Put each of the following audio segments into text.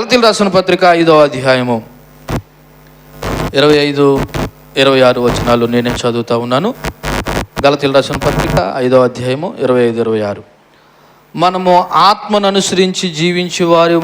గలతీయులకు రాసిన పత్రిక 5వ అధ్యాయము 25-26 వచనాలు నేనే చదువుతా ఉన్నాను. గలతీయులకు రాసిన పత్రిక 5వ అధ్యాయము 25-26. మనము ఆత్మను అనుసరించి జీవించే వారి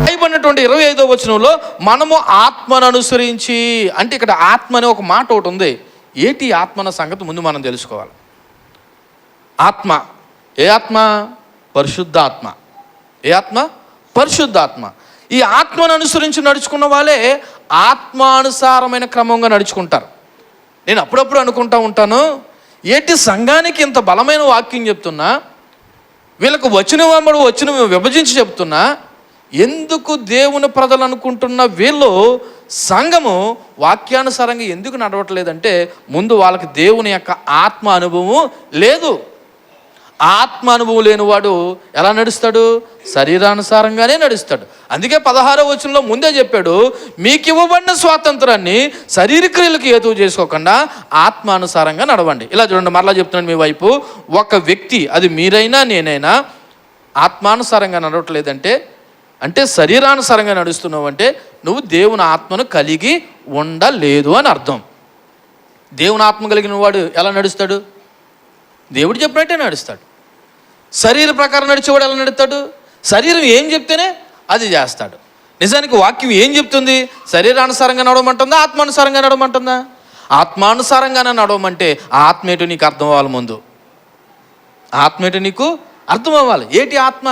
అయితే ఉన్నటువంటి 25వ వచనంలో మనము ఆత్మను అనుసరించి అంటే ఇక్కడ ఆత్మ అనే ఒక మాట ఒకటి ఉంది. ఏంటి ఆత్మ అన్న సంగతి ముందు మనం తెలుసుకోవాలి. ఆత్మ ఏ ఆత్మ? పరిశుద్ధాత్మ. ఏ ఆత్మ? పరిశుద్ధాత్మ. ఈ ఆత్మను అనుసరించి నడుచుకున్న వాళ్ళే ఆత్మానుసారమైన క్రమంగా నడుచుకుంటారు. నేను అప్పుడప్పుడు అనుకుంటా ఉంటాను, ఏంటి సంఘానికి ఇంత బలమైన వాక్యం చెప్తున్నా, వీళ్ళకు వచ్చిన విభజించి చెప్తున్నా, ఎందుకు దేవుని ప్రజలు అనుకుంటున్న వీళ్ళు సంఘము వాక్యానుసారంగా ఎందుకు నడవట్లేదంటే, ముందు వాళ్ళకి దేవుని యొక్క ఆత్మ అనుభవం లేదు. ఆత్మ అనుభవం లేనివాడు ఎలా నడుస్తాడు? శరీరానుసారంగానే నడుస్తాడు. అందుకే 16వ వచనంలో ముందే చెప్పాడు, మీకు ఇవ్వబడిన స్వాతంత్రాన్ని శరీరక్రియలకు హేతువు చేసుకోకుండా ఆత్మానుసారంగా నడవండి. ఇలా చూడండి, మరలా చెప్తున్నాను మీ వైపు. ఒక వ్యక్తి, అది మీరైనా నేనైనా, ఆత్మానుసారంగా నడవట్లేదంటే, అంటే శరీరానుసారంగా నడుస్తున్నావు అంటే నువ్వు దేవుని ఆత్మను కలిగి ఉండలేదు అని అర్థం. దేవుని ఆత్మ కలిగిన వాడు ఎలా నడుస్తాడు? దేవుడు చెప్పినట్టే నడుస్తాడు. శరీర ప్రకారం నడిచేవాడు ఎలా నడుస్తాడు? శరీరం ఏం చెప్తేనే అది చేస్తాడు. నిజానికి వాక్యం ఏం చెప్తుంది? శరీరానుసారంగా నడవమంటుందా, ఆత్మానుసారంగా నడవమంటుందా? ఆత్మానుసారంగానే నడవమంటే ఆత్మ ఏంటో నీకు అర్థం అవ్వాలి. ముందు ఆత్మ ఏంటో నీకు అర్థం అవ్వాలి. ఏంటి ఆత్మ?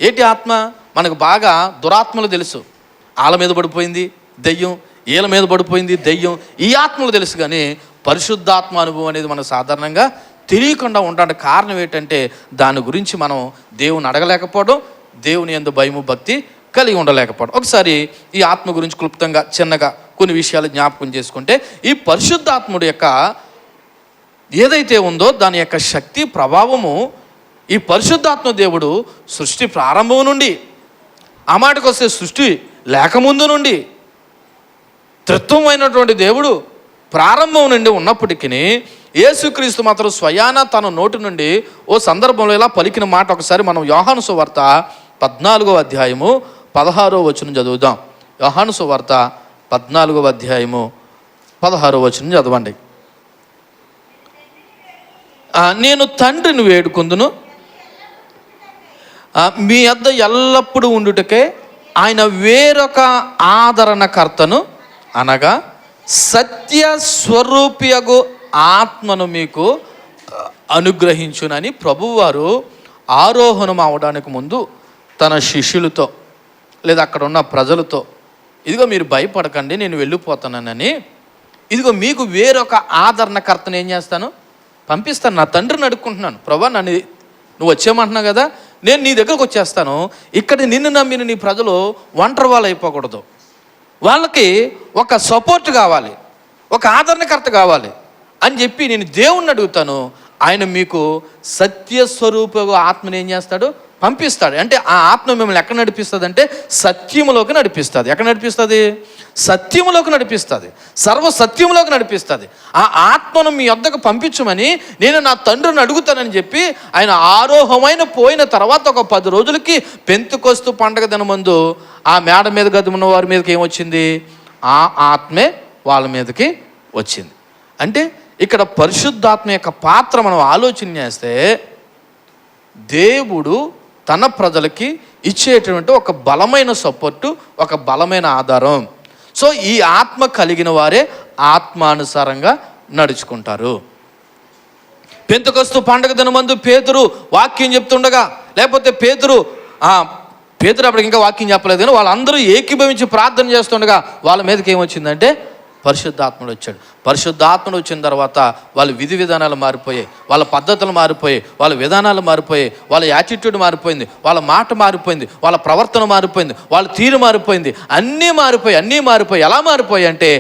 ఏంటి ఆత్మ? మనకు బాగా దురాత్మలు తెలుసు. ఆళ్ళ మీద పడిపోయింది దెయ్యం, ఈల మీద పడిపోయింది దెయ్యం, ఈ ఆత్మలు తెలుసు. కానీ పరిశుద్ధాత్మ అనుభవం అనేది మనకు సాధారణంగా తెలియకుండా ఉండడానికి కారణం ఏంటంటే, దాని గురించి మనం దేవుని అడగలేకపోవడం, దేవుని యందు భయము భక్తి కలిగి ఉండలేకపోవడం. ఒకసారి ఈ ఆత్మ గురించి క్లుప్తంగా చిన్నగా కొన్ని విషయాలు జ్ఞాపకం చేసుకుంటే, ఈ పరిశుద్ధాత్ముడు యొక్క ఏదైతే ఉందో దాని యొక్క శక్తి ప్రభావము, ఈ పరిశుద్ధాత్మ దేవుడు సృష్టి ప్రారంభం నుండి, ఆ మాటకు వస్తే సృష్టి లేకముందు నుండి త్రిత్వమైనటువంటి దేవుడు ప్రారంభం నుండి ఉన్నప్పటికీ, యేసుక్రీస్తు మాత్రం స్వయాన తన నోటి నుండి ఓ సందర్భంలో ఇలా పలికిన మాట ఒకసారి మనం యోహాను సువార్త 14వ అధ్యాయము 16వ వచనం చదువుదాం. యోహాను సువార్త 14వ అధ్యాయము 16వ వచనం చదవండి. నేను తండ్రిని వేడుకుందును, మీ వద్ద ఎల్లప్పుడూ ఉండుటకే ఆయన వేరొక ఆదరణకర్తను, అనగా సత్య స్వరూపియగు ఆత్మను మీకు అనుగ్రహించునని ప్రభువారు ఆరోహణం అవడానికి ముందు తన శిష్యులతో లేదా అక్కడ ఉన్న ప్రజలతో, ఇదిగో మీరు భయపడకండి, నేను వెళ్ళిపోతానని, ఇదిగో మీకు వేరొక ఆదరణకర్తను ఏం చేస్తాను? పంపిస్తాను. నా తండ్రిని అడుక్కుంటున్నాను, ప్రభా నన్ను నువ్వు వచ్చేయమంటున్నావు కదా, నేను నీ దగ్గరకు వచ్చేస్తాను. ఇక్కడ నిన్ను నమ్మిన నీ ప్రజలు ఒంటరి వాళ్ళు అయిపోకూడదు. వాళ్ళకి ఒక సపోర్ట్ కావాలి, ఒక ఆదరణకర్త కావాలి అని చెప్పి నేను దేవుణ్ణి అడుగుతాను. ఆయన మీకు సత్యస్వరూప ఆత్మని ఏం చేస్తాడు? పంపిస్తాడు. అంటే ఆ ఆత్మ మిమ్మల్ని ఎక్కడ నడిపిస్తుంది అంటే సత్యములోకి నడిపిస్తుంది. ఎక్కడ నడిపిస్తుంది? సత్యములోకి నడిపిస్తుంది, సర్వ సత్యములోకి నడిపిస్తుంది. ఆ ఆత్మను మీ వద్దకు పంపించమని నేను నా తండ్రిని అడుగుతానని చెప్పి ఆయన ఆరోహమైన పోయిన తర్వాత ఒక 10 రోజులకి పెంతెకొస్తు పండగ దినమందు ఆ మేడ మీద గది ఉన్న వారి మీదకి ఏమొచ్చింది? ఆ ఆత్మే వాళ్ళ మీదకి వచ్చింది. అంటే ఇక్కడ పరిశుద్ధాత్మ యొక్క పాత్ర మనం ఆలోచన చేస్తే, దేవుడు తన ప్రజలకి ఇచ్చేటువంటి ఒక బలమైన సపోర్టు, ఒక బలమైన ఆధారం. సో ఈ ఆత్మ కలిగిన వారే ఆత్మానుసారంగా నడుచుకుంటారు. పెంతెకొస్తు పండగ దినమందు పేతురు వాక్యం చెప్తుండగా, లేకపోతే పేతురు అప్పటికి ఇంకా వాక్యం చెప్పలేదు కానీ వాళ్ళందరూ ఏకీభవించి ప్రార్థన చేస్తుండగా వాళ్ళ మీదకి ఏమొచ్చిందంటే పరిశుద్ధాత్ముడు వచ్చాడు. పరిశుద్ధాత్ముడు వచ్చిన తర్వాత వాళ్ళ విధి విధానాలు మారిపోయాయి, వాళ్ళ పద్ధతులు మారిపోయాయి, వాళ్ళ విధానాలు మారిపోయాయి, వాళ్ళ యాటిట్యూడ్ మారిపోయింది, వాళ్ళ మాట మారిపోయింది, వాళ్ళ ప్రవర్తన మారిపోయింది, వాళ్ళ తీరు మారిపోయింది, అన్నీ మారిపోయి ఎలా మారిపోయాయి అంటే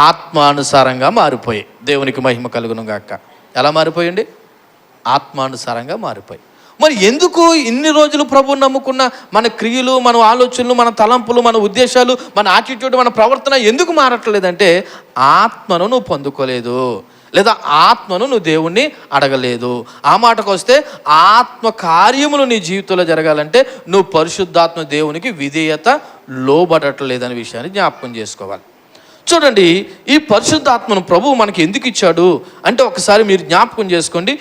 ఆత్మానుసారంగా మారిపోయాయి. దేవునికి మహిమ కలుగును గాక. ఎలా మారిపోయండి? ఆత్మానుసారంగా మారిపోయి. మరి ఎందుకు ఇన్ని రోజులు ప్రభువుని నమ్ముకున్న మన క్రియలు, మన ఆలోచనలు, మన తలంపులు, మన ఉద్దేశాలు, మన యాటిట్యూడ్, మన ప్రవర్తన ఎందుకు మారట్లేదంటే ఆత్మను నువ్వు పొందుకోలేదు, లేదా ఆత్మను నువ్వు దేవుణ్ణి అడగలేదు. ఆ మాటకు వస్తే ఆత్మ కార్యములు నీ జీవితంలో జరగాలంటే నువ్వు పరిశుద్ధాత్మ దేవునికి విధేయత లోబడట్లేదనే విషయాన్ని జ్ఞాపకం చేసుకోవాలి. చూడండి, ఈ పరిశుద్ధాత్మను ప్రభువు మనకి ఎందుకు ఇచ్చాడు అంటే ఒకసారి మీరు జ్ఞాపకం చేసుకోండి.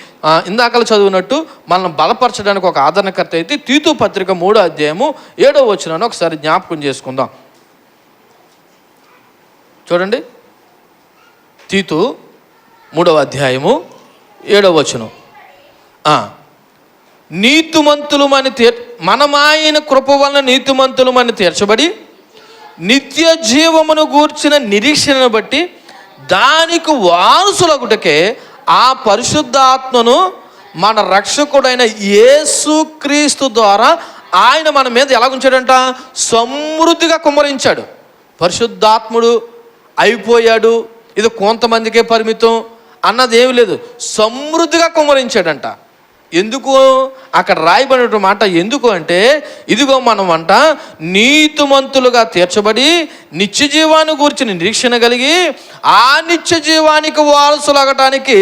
ఇందాకలు చదివినట్టు మనల్ని బలపరచడానికి ఒక ఆదరణకర్త అయితే తీతు పత్రిక 3వ అధ్యాయము 7వ వచనాన్ని ఒకసారి జ్ఞాపకం చేసుకుందాం. చూడండి, తీతు 3వ అధ్యాయము 7వ వచనం. నీతిమంతులమని మనమాయన కృప వలన నీతిమంతులమని తీర్చబడి నిత్య జీవమును గూర్చిన నిరీక్షణను బట్టి దానికి వారసులగుటకే ఆ పరిశుద్ధాత్మను మన రక్షకుడైన యేసుక్రీస్తు ద్వారా ఆయన మన మీద ఎలా ఉంచాడంట? సమృద్ధిగా కుమ్మరించాడు. పరిశుద్ధాత్ముడు అయిపోయాడు, ఇది కొంతమందికే పరిమితం అన్నది ఏమి లేదు, సమృద్ధిగా కుమ్మరించాడంట. ఎందుకు అక్కడ రాయబడిన మాట? ఎందుకు అంటే, ఇదిగో మనం అంట నీతిమంతులుగా తీర్చబడి నిత్య జీవాన్ని గూర్చిన నిరీక్షణ కలిగి ఆ నిత్య జీవానికి వారసులగటానికి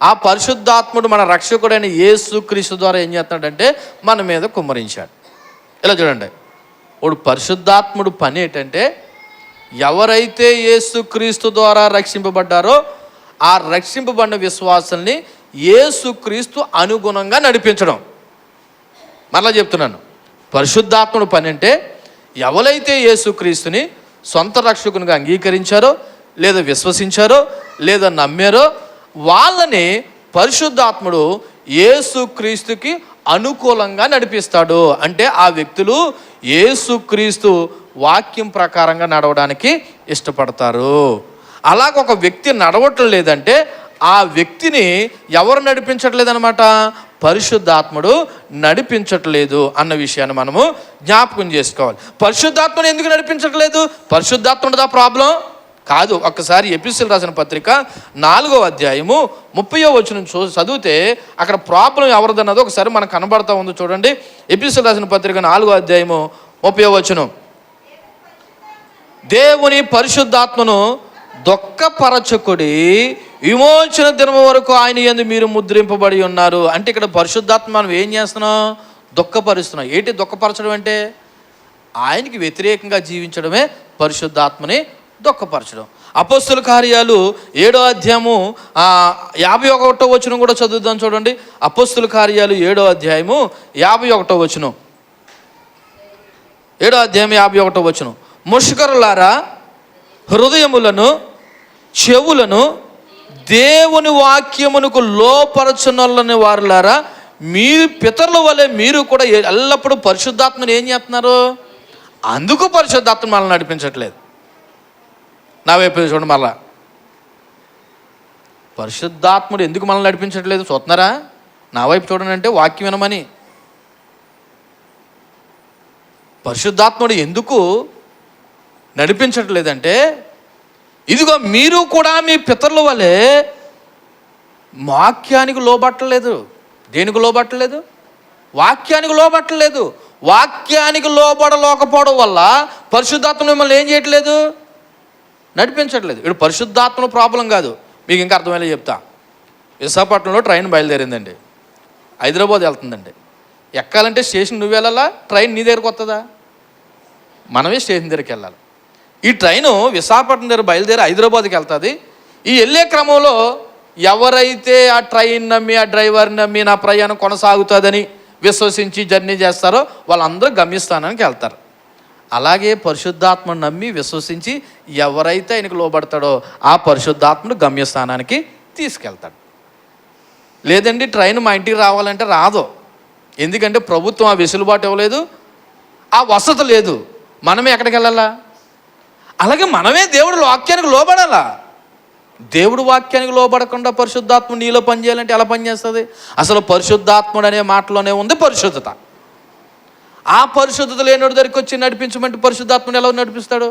ఆ పరిశుద్ధాత్ముడు మన రక్షకుడైన యేసుక్రీస్తు ద్వారా ఏం చేస్తాడంటే మన మీద కుమ్మరించాడు. ఇలా చూడండి, ఇప్పుడు పరిశుద్ధాత్ముడు పని ఏంటంటే, ఎవరైతే యేసుక్రీస్తు ద్వారా రక్షింపబడ్డారో ఆ రక్షింపబడిన విశ్వాసాల్ని యేసుక్రీస్తు అనుగుణంగా నడిపించడం. మరలా చెప్తున్నాను, పరిశుద్ధాత్ముడు పని అంటే ఎవరైతే యేసుక్రీస్తుని సొంత రక్షకునిగా అంగీకరించారో లేదా విశ్వసించారో లేదా నమ్మారో వాళ్ళని పరిశుద్ధాత్ముడు యేసుక్రీస్తుకి అనుకూలంగా నడిపిస్తాడు. అంటే ఆ వ్యక్తులు యేసుక్రీస్తు వాక్యం ప్రకారంగా నడవడానికి ఇష్టపడతారు. అలాగ ఒక వ్యక్తి నడవటం లేదంటే ఆ వ్యక్తిని ఎవరు నడిపించట్లేదన్నమాట? పరిశుద్ధాత్ముడు నడిపించట్లేదు అన్న విషయాన్ని మనము జ్ఞాపకం చేసుకోవాలి. పరిశుద్ధాత్ముడు ఎందుకు నడిపించట్లేదు? పరిశుద్ధాత్ముడిదా ప్రాబ్లం కాదు. ఒక్కసారి ఎపిసోడ్ రాసిన పత్రిక 4వ అధ్యాయము 30వ వచనం చదివితే అక్కడ ప్రాబ్లం ఎవరిదన్నదో ఒకసారి మనకు కనబడతా ఉంది. చూడండి, ఎపిసోడ్ రాసిన పత్రిక 4వ అధ్యాయము 30వ వచనం. దేవుని పరిశుద్ధాత్మను దుఃఖపరచకుడి, విమోచన దినం వరకు ఆయన యందు మీరు ముద్రింపబడి ఉన్నారు. అంటే ఇక్కడ పరిశుద్ధాత్మ మనం ఏం చేస్తున్నాం? దుఃఖపరుస్తున్నాం. ఏంటి దుఃఖపరచడం అంటే? ఆయనకి వ్యతిరేకంగా జీవించడమే పరిశుద్ధాత్మని దుఃఖపరచడం. అపోస్తుల కార్యాలు 7వ అధ్యాయము 51వ వచనం కూడా చదువుదాం. చూడండి, అపోస్తుల కార్యాలు 7వ అధ్యాయము 51వ వచనం. 7వ అధ్యాయం 51వ వచనం. ముష్కరులారా, హృదయములను చెవులను దేవుని వాక్యమునకు లోపరచునొల్లని వారులారా, మీ పితరుల వలె మీరు కూడా ఎల్లప్పుడూ పరిశుద్ధాత్మను ఏం చేస్తున్నారు? అందుకు పరిశుద్ధాత్మ మనల్ని నడిపించట్లేదు. నా వైపు చూడండి, మళ్ళా పరిశుద్ధాత్ముడు ఎందుకు మనల్ని నడిపించట్లేదు చూస్తున్నారా? నా వైపు చూడండి, అంటే వాక్యం వినమని. పరిశుద్ధాత్ముడు ఎందుకు నడిపించట్లేదంటే, ఇదిగో మీరు కూడా మీ పితరుల వలె వాక్యానికి లోబట్టలేదు. దేనికి లోబట్టలేదు? వాక్యానికి లోబట్టలేదు. వాక్యానికి లోబడలేకపోవడం వల్ల పరిశుద్ధాత్మ మిమ్మల్ని ఏం చేయట్లేదు? నడిపించట్లేదు. ఇప్పుడు పరిశుద్ధాత్మ ప్రాబ్లం కాదు. మీకు ఇంకా అర్థమయ్యేలా చెప్తా. విశాఖపట్నంలో ట్రైన్ బయలుదేరిందండి, హైదరాబాద్ వెళ్తుందండి. ఎక్కాలంటే స్టేషన్ నువ్వు వెళ్ళాలా, ట్రైన్ నీ దగ్గరకు వస్తుందా? మనమే స్టేషన్ దగ్గరికి వెళ్ళాలి. ఈ ట్రైను విశాఖపట్నం దగ్గర బయలుదేరి హైదరాబాద్కి వెళ్తుంది. ఈ వెళ్ళే క్రమంలో ఎవరైతే ఆ ట్రైన్ నమ్మి ఆ డ్రైవర్ని నమ్మి నా ప్రయాణం కొనసాగుతుందని విశ్వసించి జర్నీ చేస్తారో వాళ్ళందరూ గమ్యస్థానానికి వెళ్తారు. అలాగే పరిశుద్ధాత్మను నమ్మి విశ్వసించి ఎవరైతే ఆయనకు లోబడతాడో ఆ పరిశుద్ధాత్మను గమ్యస్థానానికి తీసుకెళ్తాడు. లేదండి ట్రైన్ మా ఇంటికి రావాలంటే రాదు. ఎందుకంటే ప్రభుత్వం ఆ వెసులుబాటు ఇవ్వలేదు, ఆ వసతి లేదు. మనమే ఎక్కడికి వెళ్ళాలా? అలాగే మనమే దేవుడు వాక్యానికి లోబడాలా. దేవుడు వాక్యానికి లోబడకుండా పరిశుద్ధాత్మ నీలో పనిచేయాలంటే ఎలా పనిచేస్తుంది? అసలు పరిశుద్ధాత్ముడు అనే మాటలోనే ఉంది పరిశుద్ధత. ఆ పరిశుద్ధత లేనివాడి దగ్గరికి వచ్చి నడిపించమంటే పరిశుద్ధాత్మని ఎలా నడిపిస్తాడు?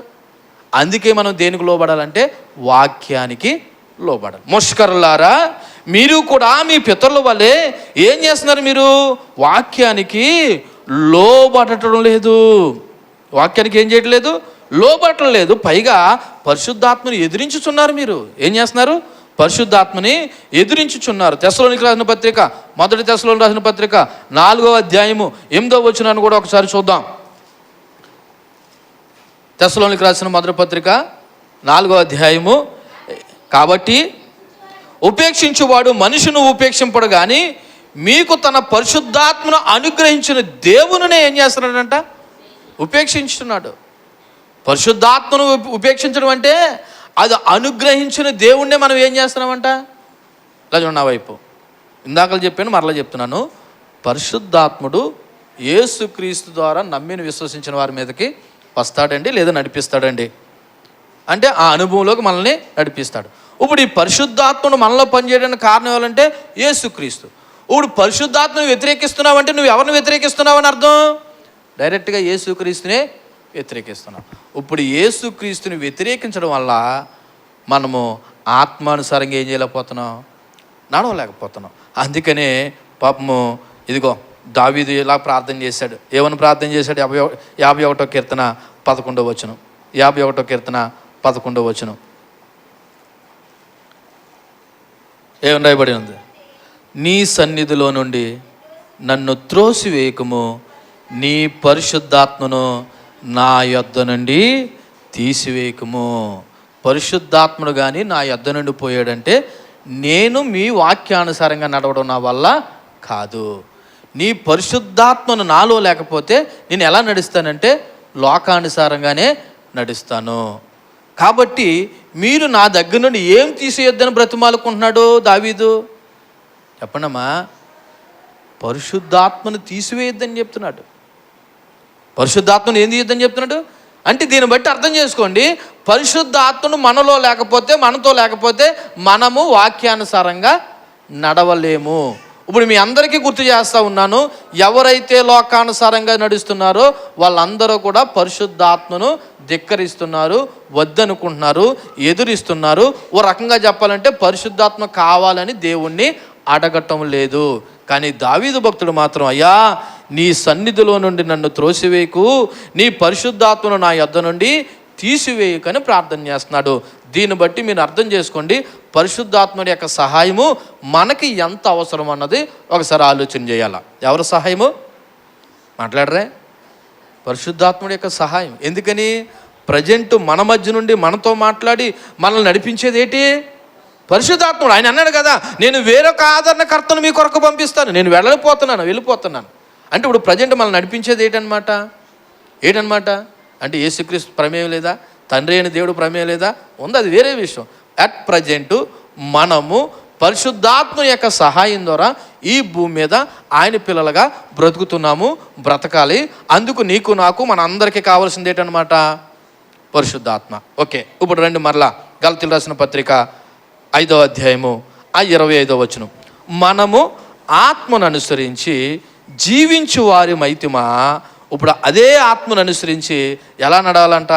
అందుకే మనం దేనికి లోబడాలంటే వాక్యానికి లోబడాలి. ముష్కరులారా, మీరు కూడా మీ పితరుల వలె ఏం చేస్తున్నారు? మీరు వాక్యానికి లోబడటం లేదు. వాక్యానికి ఏం చేయట్లేదు? లోబడటం లేదు. పైగా పరిశుద్ధాత్మని ఎదిరించుచున్నారు. మీరు ఏం చేస్తున్నారు? పరిశుద్ధాత్మని ఎదిరించుచున్నారు. తెస్సలోనికి రాసిన పత్రిక, మొదటి తెస్సలోనికి రాసిన పత్రిక 4వ అధ్యాయము 8వ వచనాన్ని కూడా ఒకసారి చూద్దాం. తెస్సలోనికి రాసిన మొదటి పత్రిక 4వ అధ్యాయము. కాబట్టి ఉపేక్షించువాడు మనుషును ఉపేక్షింపడు కానీ మీకు తన పరిశుద్ధాత్మను అనుగ్రహించిన దేవునినే ఏం చేస్తున్నాడంట? ఉపేక్షించుతున్నాడు. పరిశుద్ధాత్మను ఉపేక్షించడం అంటే అది అనుగ్రహించిన దేవుణ్ణే మనం ఏం చేస్తున్నామంట? ఇలా చూడండి నా వైపు. ఇందాక చెప్పాను, మరలా చెప్తున్నాను. పరిశుద్ధాత్ముడు యేసుక్రీస్తు ద్వారా నమ్మిని విశ్వసించిన వారి మీదకి వస్తాడండి, లేదా నడిపిస్తాడండి. అంటే ఆ అనుభవంలోకి మనల్ని నడిపిస్తాడు. ఇప్పుడు ఈ పరిశుద్ధాత్ముడు మనలో పనిచేయడానికి కారణం ఎవరంటే యేసుక్రీస్తు. ఇప్పుడు పరిశుద్ధాత్మను వ్యతిరేకిస్తున్నావంటే నువ్వు ఎవరిని వ్యతిరేకిస్తున్నావు అని అర్థం? డైరెక్ట్గా యేసుక్రీస్తునే వ్యతిరేకిస్తున్నాం. ఇప్పుడు యేసుక్రీస్తుని వ్యతిరేకించడం వల్ల మనము ఆత్మానుసారంగా ఏం చేయలేకపోతున్నాం, నడవలేకపోతున్నాం. అందుకనే పాపము ఇదిగో దావీదు ఇలా ప్రార్థన చేశాడు. ఏమని ప్రార్థన చేశాడు? 51వ కీర్తన 11వ వచనం. 51వ కీర్తన 11వ వచనం ఏమని రాయబడి ఉంది? నీ సన్నిధిలో నుండి నన్ను త్రోసివేయకము, నీ పరిశుద్ధాత్మను నా యొద్ద నుండి తీసివేయకము. పరిశుద్ధాత్ముడు కానీ నా యొద్ద నుండి పోయాడంటే నేను మీ వాక్యానుసారంగా నడవడం నా వల్ల కాదు. నీ పరిశుద్ధాత్మను నాలో లేకపోతే నేను ఎలా నడుస్తానంటే లోకానుసారంగానే నడుస్తాను. కాబట్టి మీరు నా దగ్గర నుండి ఏం తీసేయొద్దని బ్రతిమాలుకుంటున్నాడు దావీదు? చెప్పండమ్మా. పరిశుద్ధాత్మను తీసివేయొద్దని చెప్తున్నాడు. పరిశుద్ధాత్మను ఏం తీయొద్దని చెప్తున్నాడు అంటే దీన్ని బట్టి అర్థం చేసుకోండి, పరిశుద్ధాత్మను మనలో లేకపోతే, మనతో లేకపోతే మనము వాక్యానుసారంగా నడవలేము. ఇప్పుడు మీ అందరికీ గుర్తు చేస్తూ ఉన్నాను, ఎవరైతే లోకానుసారంగా నడుస్తున్నారో వాళ్ళందరూ కూడా పరిశుద్ధాత్మను ధిక్కరిస్తున్నారు, వద్దనుకుంటున్నారు, ఎదురిస్తున్నారు. ఓ రకంగా చెప్పాలంటే పరిశుద్ధాత్మ కావాలని దేవుణ్ణి అడగటం లేదు. కానీ దావీదు భక్తుడు మాత్రం, అయ్యా నీ సన్నిధిలో నుండి నన్ను త్రోసివేయకు, నీ పరిశుద్ధాత్మను నా యొద్ద నుండి తీసివేయకని ప్రార్థన చేస్తున్నాడు. దీన్ని బట్టి మీరు అర్థం చేసుకోండి, పరిశుద్ధాత్ముడి యొక్క సహాయము మనకి ఎంత అవసరం అన్నది ఒకసారి ఆలోచన చేయాలా. ఎవరి సహాయము మాట్లాడరే? పరిశుద్ధాత్ముడి యొక్క సహాయం. ఎందుకని? ప్రజెంట్ మన మధ్య నుండి మనతో మాట్లాడి మనల్ని నడిపించేది ఏంటి? పరిశుద్ధాత్ముడు. ఆయన అన్నాడు కదా, నేను వేరొక ఆదరణకర్తను మీ కొరకు పంపిస్తాను, నేను వెళ్ళిపోతున్నాను అంటే ఇప్పుడు ప్రజెంట్ మనల్ని నడిపించేది ఏంటన్నమాట అంటే యేసుక్రీస్తు ప్రమేయం లేదా, తండ్రి అయిన దేవుడు ప్రమేయం లేదా? ఉంది, అది వేరే విషయం. అట్ ప్రజెంట్ మనము పరిశుద్ధాత్మ యొక్క సహాయం ద్వారా ఈ భూమి మీద ఆయన పిల్లలుగా బ్రతకాలి. అందుకు నీకు నాకు మన అందరికీ కావాల్సింది ఏంటన్నమాట? పరిశుద్ధాత్మ. ఓకే, ఇప్పుడు రండి మరలా గలతీయులకు రాసిన పత్రిక 5వ అధ్యాయము 25వ వచనం. మనము ఆత్మను అనుసరించి జీవించు వారిమైతిమా. ఇప్పుడు అదే ఆత్మను అనుసరించి ఎలా నడవాలంట?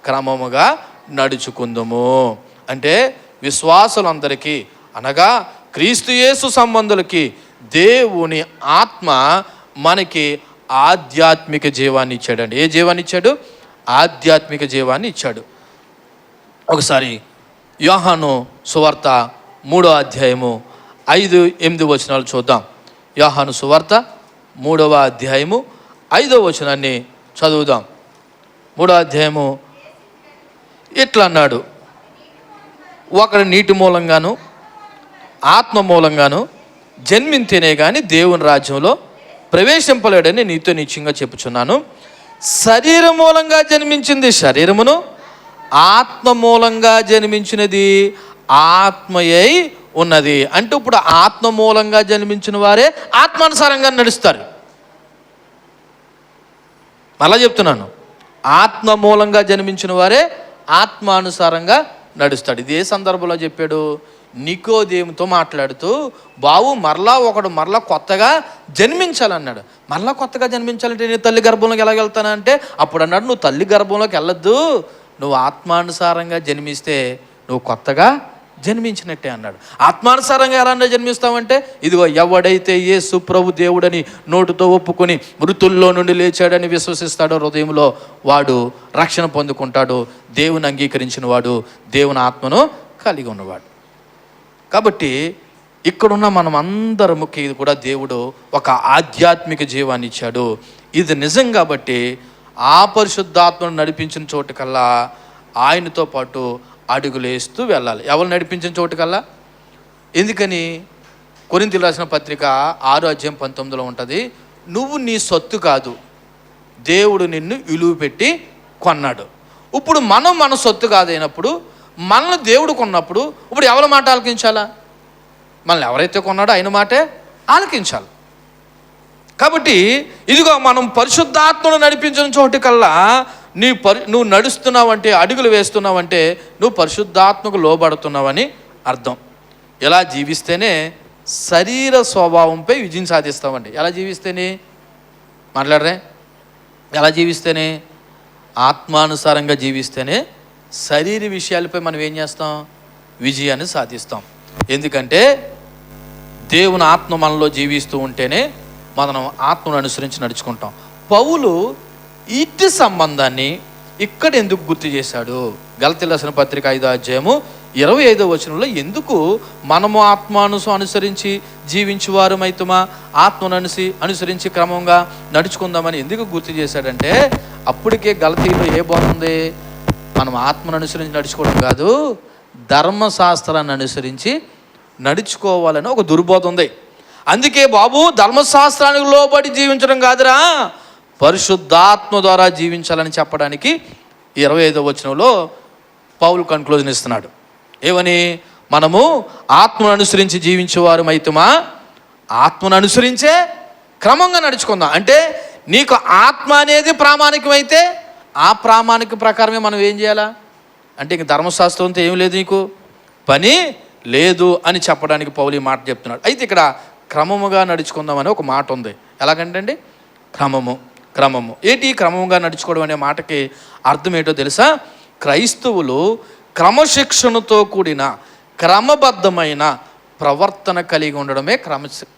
క్రమముగా నడుచుకుందాము. అంటే విశ్వాసులందరికీ, అనగా క్రీస్తు యేసు సంబంధులకి దేవుని ఆత్మ మనకి ఆధ్యాత్మిక జీవాన్ని ఇచ్చాడండి. ఏ జీవాన్ని ఇచ్చాడు? ఆధ్యాత్మిక జీవాన్ని ఇచ్చాడు. ఒకసారి యోహాను సువార్త 3వ అధ్యాయము 5-8 వచనాలు చూద్దాం. యోహాను సువార్త 3వ అధ్యాయము 5వ వచనాన్ని చదువుదాం. 3వ అధ్యాయము ఇట్లా అన్నాడు, ఒకడు నీటి మూలంగాను ఆత్మ మూలంగాను జన్మింతేనే కానీ దేవుని రాజ్యంలో ప్రవేశింపలేడని నీతో నిశ్చయంగా చెప్పుచున్నాను. శరీరం మూలంగా జన్మించింది శరీరమును, ఆత్మ మూలంగా జన్మించినది ఆత్మయై ఉన్నది. అంటే ఇప్పుడు ఆత్మ మూలంగా జన్మించిన వారే ఆత్మానుసారంగా నడుస్తారు. మళ్ళా చెప్తున్నాను, ఆత్మ మూలంగా జన్మించిన వారే ఆత్మానుసారంగా నడుస్తాడు. ఇది ఏ సందర్భంలో చెప్పాడు? నికోదేముతో మాట్లాడుతూ, బావు మరలా కొత్తగా జన్మించాలన్నాడు. మరలా కొత్తగా జన్మించాలంటే నేను తల్లి గర్భంలోకి ఎలా వెళ్తానంటే, అప్పుడు అన్నాడు, నువ్వు తల్లి గర్భంలోకి వెళ్ళొద్దు, నువ్వు ఆత్మానుసారంగా జన్మిస్తే నువ్వు కొత్తగా జన్మించినట్టే అన్నాడు. ఆత్మానుసారంగా ఎలా జన్మిస్తామంటే, ఇదిగో ఎవడైతే యేసు ప్రభు దేవుడని నోటితో ఒప్పుకొని మృతుల్లో నుండి లేచాడని విశ్వసిస్తాడో హృదయంలో, వాడు రక్షణ పొందుకుంటాడు. దేవుని అంగీకరించిన వాడు దేవుని ఆత్మను కలిగి ఉన్నవాడు. కాబట్టి ఇక్కడున్న మనం అందరముకి కూడా దేవుడు ఒక ఆధ్యాత్మిక జీవాన్ని ఇచ్చాడు. ఇది నిజం. కాబట్టి ఆ పరిశుద్ధాత్మను నడిపించిన చోటుకల్లా ఆయనతో పాటు అడుగులేస్తూ వెళ్ళాలి. ఎవరు నడిపించిన చోటుకల్లా? ఎందుకని? కొరింథీయులకు రాసిన పత్రిక 6వ అధ్యాయం 19లో ఉంటుంది, నువ్వు నీ సొత్తు కాదు, దేవుడు నిన్ను విలువ పెట్టి కొన్నాడు. ఇప్పుడు మనం మన సొత్తు కాదైనప్పుడు, మనల్ని దేవుడు కొన్నప్పుడు ఇప్పుడు ఎవరి మాట ఆలకించాలా? మనల్ని ఎవరైతే కొన్నాడో ఆయన మాటే ఆలకించాలి. కాబట్టి ఇదిగో మనం పరిశుద్ధాత్మను నడిపించిన చోటుకల్లా నువ్వు నడుస్తున్నావంటే, అడుగులు వేస్తున్నావంటే నువ్వు పరిశుద్ధాత్మకు లోబడుతున్నావని అర్థం. ఎలా జీవిస్తేనే శరీర స్వభావంపై విజయం సాధిస్తామండి. ఎలా జీవిస్తేనే మాట్లాడరే? ఎలా జీవిస్తేనే? ఆత్మానుసారంగా జీవిస్తేనే శరీర విషయాలపై మనం ఏం చేస్తాం? విజయాన్ని సాధిస్తాం. ఎందుకంటే దేవుని ఆత్మ మనలో జీవిస్తూ ఉంటేనే మనం ఆత్మను అనుసరించి నడుచుకుంటాం. పౌలు ఇట్టి సంబంధాన్ని ఇక్కడ ఎందుకు గుర్తు చేశాడు? గలతీయులకు రాసిన పత్రిక 5వ అధ్యాయము 25వ వచనంలో ఎందుకు మనము ఆత్మను అనుసరించి జీవించువారమైతుమా, ఆత్మను అనుసరించి క్రమంగా నడుచుకుందామని ఎందుకు గుర్తు చేశాడంటే, అప్పటికే గలతీలో ఏ బాగుంది? మనం ఆత్మను అనుసరించి నడుచుకోవడం కాదు, ధర్మశాస్త్రాన్ని అనుసరించి నడుచుకోవాలని ఒక దుర్బోధ ఉంది. అందుకే బాబు, ధర్మశాస్త్రానికి లోబడి జీవించడం కాదురా, పరిశుద్ధాత్మ ద్వారా జీవించాలని చెప్పడానికి 25వ వచనంలో పౌలు కన్క్లూజన్ ఇస్తున్నాడు. ఏమని? మనము ఆత్మను అనుసరించి జీవించేవారు మైతుమా, ఆత్మను అనుసరించే క్రమంగా నడుచుకుందాం. అంటే నీకు ఆత్మ అనేది ప్రామాణికమైతే ఆ ప్రామాణిక ప్రకారమే మనం ఏం చేయాలా? అంటే ఇంక ధర్మశాస్త్రంతో ఏం లేదు, నీకు పని లేదు అని చెప్పడానికి పౌలు ఈ మాట చెప్తున్నాడు. అయితే ఇక్కడ క్రమముగా నడుచుకుందామని ఒక మాట ఉంది. ఎలాగంటే అండి, క్రమము ఏంటి? క్రమంగా నడుచుకోవడం అనే మాటకి అర్థం ఏంటో తెలుసా? క్రైస్తవులు క్రమశిక్షణతో కూడిన క్రమబద్ధమైన ప్రవర్తన కలిగి ఉండడమే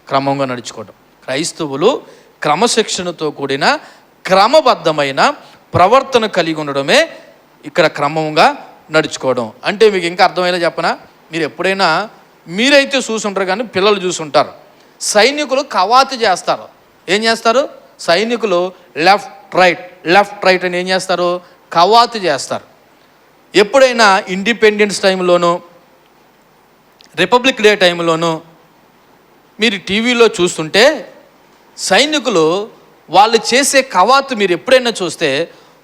క్రమంగా నడుచుకోవడం. క్రైస్తవులు క్రమశిక్షణతో కూడిన క్రమబద్ధమైన ప్రవర్తన కలిగి ఉండడమే ఇక్కడ క్రమంగా నడుచుకోవడం. అంటే మీకు ఇంకా అర్థమయ్యేలా చెప్పనా? మీరు ఎప్పుడైనా, మీరైతే చూసుంటారు కానీ పిల్లలు చూసుంటారు, సైనికులు కవాతు చేస్తారు. ఏం చేస్తారు? సైనికులు లెఫ్ట్ రైట్ అని ఏం చేస్తారు? కవాతు చేస్తారు. ఎప్పుడైనా ఇండిపెండెన్స్ టైంలోనూ, రిపబ్లిక్ డే టైంలోనూ మీరు టీవీలో చూస్తుంటే సైనికులు వాళ్ళు చేసే కవాతు మీరు ఎప్పుడైనా చూస్తే,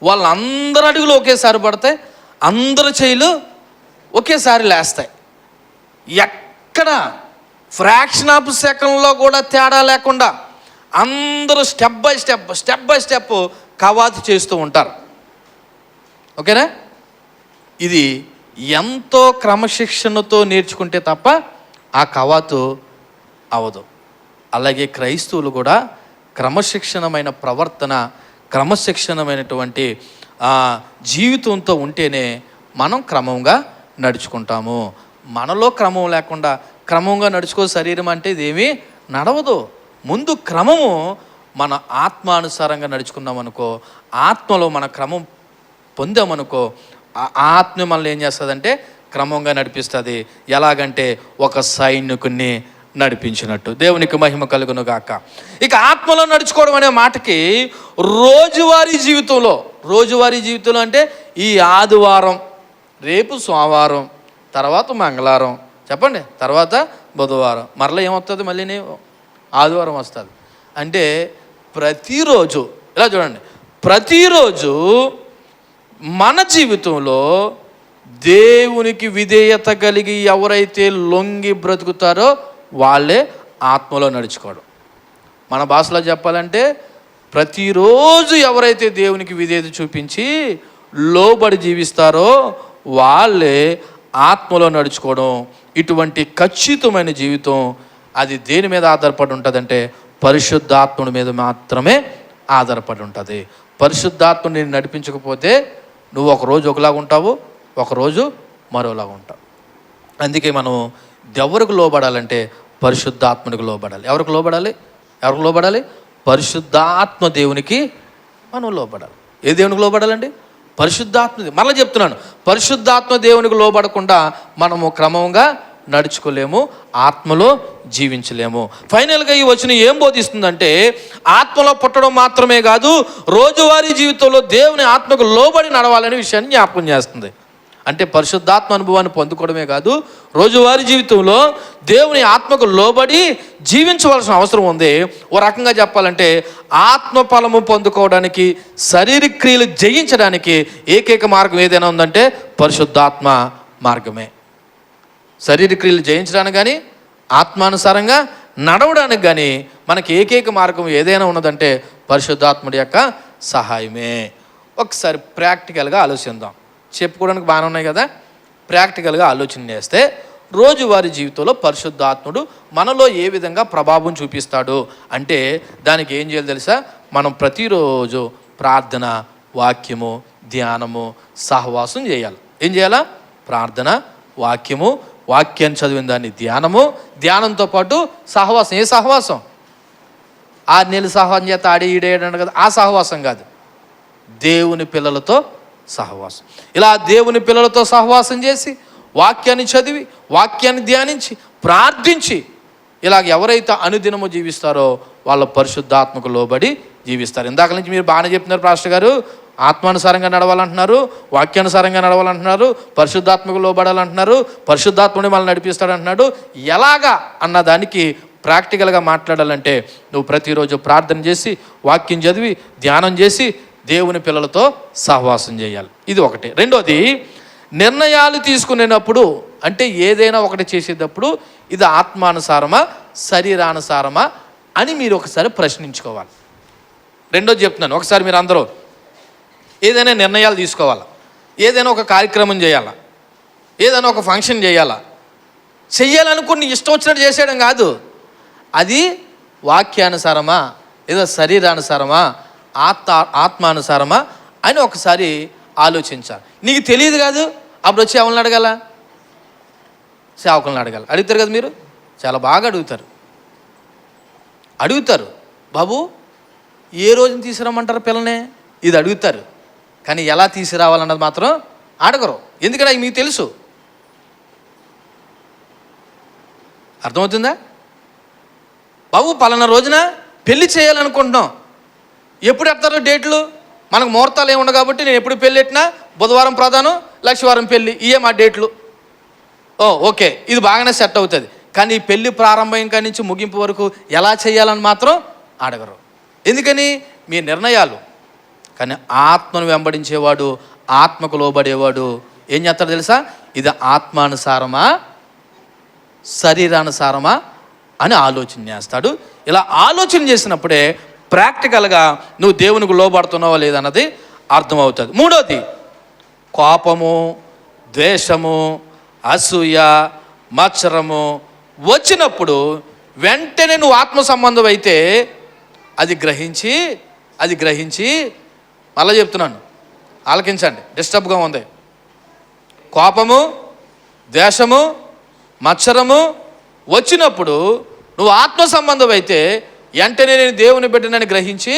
వాళ్ళందరూ అడుగులు ఒకేసారి పడతాయి, అందరు చేతులు ఒకేసారి లేస్తాయి. ఎక్కడ ఫ్రాక్షన్ ఆఫ్ సెకండ్లో కూడా తేడా లేకుండా అందరూ స్టెప్ బై స్టెప్ కవాతు చేస్తూ ఉంటారు. ఓకేనా? ఇది ఎంతో క్రమశిక్షణతో నేర్చుకుంటే తప్ప ఆ కవాతు అవదు. అలాగే క్రైస్తవులు కూడా క్రమశిక్షణమైన ప్రవర్తన, క్రమశిక్షణమైనటువంటి జీవితంతో ఉంటేనే మనం క్రమంగా నడుచుకుంటాము. మనలో క్రమం లేకుండా క్రమంగా నడుచుకో శరీరం అంటే ఇదేమీ నడవదు. ముందు క్రమము మన ఆత్మానుసారంగా నడుచుకున్నామనుకో, ఆత్మలో మన క్రమం పొందామనుకో, ఆత్మ మనల్ని ఏం చేస్తుందంటే క్రమంగా నడిపిస్తుంది. ఎలాగంటే ఒక సైనికుని నడిపించినట్టు. దేవునికి మహిమ కలుగును గాక. ఇక ఆత్మలో నడుచుకోవడం అనే మాటకి రోజువారీ జీవితంలో అంటే ఈ ఆదివారం, రేపు సోమవారం, తర్వాత మంగళవారం, చెప్పండి, తర్వాత బుధవారం, మరలా ఏమవుతుంది? మళ్ళీ ఆదివారం వస్తుంది. అంటే ప్రతిరోజు ఇలా చూడండి, ప్రతిరోజు మన జీవితంలో దేవునికి విధేయత కలిగి ఎవరైతే లొంగి బ్రతుకుతారో వాళ్ళే ఆత్మలో నడుచుకోవడం. మన భాషలో చెప్పాలంటే ప్రతిరోజు ఎవరైతే దేవునికి విధేయత చూపించి లోబడి జీవిస్తారో వాళ్ళే ఆత్మలో నడుచుకోవడం. ఇటువంటి ఖచ్చితమైన జీవితం అది దేని మీద ఆధారపడి ఉంటుందంటే పరిశుద్ధాత్ముడి మీద మాత్రమే ఆధారపడి ఉంటుంది. పరిశుద్ధాత్ముడు నేను నడిపించకపోతే నువ్వు ఒకరోజు ఒకలాగా ఉంటావు, ఒకరోజు మరోలాగా ఉంటావు. అందుకే మనం ఎవరికి లోబడాలంటే పరిశుద్ధాత్మునికి లోబడాలి. ఎవరికి లోబడాలి? పరిశుద్ధాత్మ దేవునికి మనం లోబడాలి. ఏ దేవునికి లోబడాలండి? పరిశుద్ధాత్మ. మరలా చెప్తున్నాను, పరిశుద్ధాత్మ దేవునికి లోబడకుండా మనము క్రమంగా నడుచుకోలేము, ఆత్మలో జీవించలేము. ఫైనల్గా ఈ వచనం ఏం బోధిస్తుందంటే, ఆత్మలో పుట్టడం మాత్రమే కాదు, రోజువారీ జీవితంలో దేవుని ఆత్మకు లోబడి నడవాలనే విషయాన్ని జ్ఞాపకం చేస్తుంది. అంటే పరిశుద్ధాత్మ అనుభవాన్ని పొందుకోవడమే కాదు, రోజువారీ జీవితంలో దేవుని ఆత్మకు లోబడి జీవించవలసిన అవసరం ఉంది. ఓ రకంగా చెప్పాలంటే ఆత్మ ఫలము పొందుకోవడానికి, శారీరక క్రియలు జయించడానికి ఏకైక మార్గం ఏదైనా ఉందంటే పరిశుద్ధాత్మ మార్గమే. శారీరక క్రియలు జయించడానికి కానీ, ఆత్మానుసారంగా నడవడానికి కానీ మనకి ఏకైక మార్గం ఏదైనా ఉన్నదంటే పరిశుద్ధాత్ముడి యొక్క సహాయమే. ఒకసారి ప్రాక్టికల్గా ఆలోచిద్దాం. చెప్పుకోవడానికి బాగానే ఉన్నాయి కదా, ప్రాక్టికల్గా ఆలోచన చేస్తే రోజువారీ జీవితంలో పరిశుద్ధాత్ముడు మనలో ఏ విధంగా ప్రభావం చూపిస్తాడు అంటే దానికి ఏం చేయాలి తెలుసా? మనం ప్రతిరోజు ప్రార్థన, వాక్యము, ధ్యానము, సహవాసం చేయాలి. ఏం చేయాలా? ప్రార్థన, వాక్యము, వాక్యాన్ని చదివిన దాన్ని ధ్యానము, ధ్యానంతో పాటు సహవాసం. ఏ సహవాసం? 6 నెలలు సహవాసం చేత ఆడి ఈడేయడం కదా, ఆ సహవాసం కాదు. దేవుని పిల్లలతో సహవాసం. ఇలా దేవుని పిల్లలతో సహవాసం చేసి, వాక్యాన్ని చదివి, వాక్యాన్ని ధ్యానించి, ప్రార్థించి, ఇలాగ ఎవరైతే అనుదినము జీవిస్తారో వాళ్ళ పరిశుద్ధాత్మకు లోబడి జీవిస్తారు. ఇందాక నుంచి మీరు బాగానే చెప్తున్నారు పాస్టర్ గారు, ఆత్మానుసారంగా నడవాలంటున్నారు, వాక్యానుసారంగా నడవాలంటున్నారు, పరిశుద్ధాత్మకు లోబడాలంటున్నారు, పరిశుద్ధాత్ముని మనల్ని నడిపిస్తాడంటున్నాడు. ఎలాగా అన్నదానికి ప్రాక్టికల్గా మాట్లాడాలంటే నువ్వు ప్రతిరోజు ప్రార్థన చేసి, వాక్యం చదివి, ధ్యానం చేసి, దేవుని పిల్లలతో సహవాసం చేయాలి. ఇది ఒకటి. రెండోది, నిర్ణయాలు తీసుకునేటప్పుడు, అంటే ఏదైనా ఒకటి చేసేటప్పుడు ఇది ఆత్మానుసారమా శరీరానుసారమా అని మీరు ఒకసారి ప్రశ్నించుకోవాలి. రెండోది చెప్తున్నాను, ఒకసారి మీరు అందరూ ఏదైనా నిర్ణయాలు తీసుకోవాలా, ఏదైనా ఒక కార్యక్రమం చేయాలా, ఏదైనా ఒక ఫంక్షన్ చేయాలా, చెయ్యాలనుకుని ఇష్టం వచ్చినట్టు చేసేయడం కాదు. అది వాక్యానుసారమా లేదా శరీరానుసారమా ఆత్మానుసారమా అని ఒకసారి ఆలోచించాలి. నీకు తెలియదు కాదు, అప్పుడు వచ్చి ఎవరిని అడగాల? సేవకులను అడగాలి. అడుగుతారు కదా మీరు, చాలా బాగా అడుగుతారు బాబు ఏ రోజున తీసుకురామంటారు పిల్లనే, ఇది అడుగుతారు. కానీ ఎలా తీసుకురావాలన్నది మాత్రం అడగరు. ఎందుకంటే అది మీకు తెలుసు. అర్థమవుతుందా? బాబు పలానా రోజున పెళ్లి చేయాలనుకుంటున్నాం, ఎప్పుడు ఎడతారో డేట్లు? మనకు ముహూర్తాలు ఏమి ఉండవు కాబట్టి నేను ఎప్పుడు పెళ్ళి పెట్టినా బుధవారం ప్రధానం, లక్షవారం పెళ్ళి, ఇవే మా డేట్లు. ఓకే, ఇది బాగానే సెట్ అవుతుంది. కానీ ఈ పెళ్ళి ప్రారంభం కాడి నుంచి ముగింపు వరకు ఎలా చేయాలని మాత్రం అడగరు. ఎందుకని? మీ నిర్ణయాలు. కానీ ఆత్మను వెంబడించేవాడు, ఆత్మకు లోబడేవాడు ఏం చేస్తాడు తెలుసా? ఇది ఆత్మానుసారమా శరీరానుసారమా అని ఆలోచన చేస్తాడు. ఇలా ఆలోచన చేసినప్పుడే ప్రాక్టికల్గా నువ్వు దేవునికి లోబడుతున్నావా లేదన్నది అర్థమవుతుంది. మూడోది, కోపము, ద్వేషము, అసూయ, మత్సరము వచ్చినప్పుడు వెంటనే నువ్వు ఆత్మ సంబంధం అయితే అది గ్రహించి మళ్ళీ చెప్తున్నాను, ఆలకించండి, డిస్టర్బ్గా ఉంది. కోపము, ద్వేషము, మత్సరము వచ్చినప్పుడు నువ్వు ఆత్మ సంబంధం అయితే వెంటనే నేను దేవుని బిడ్డనని గ్రహించి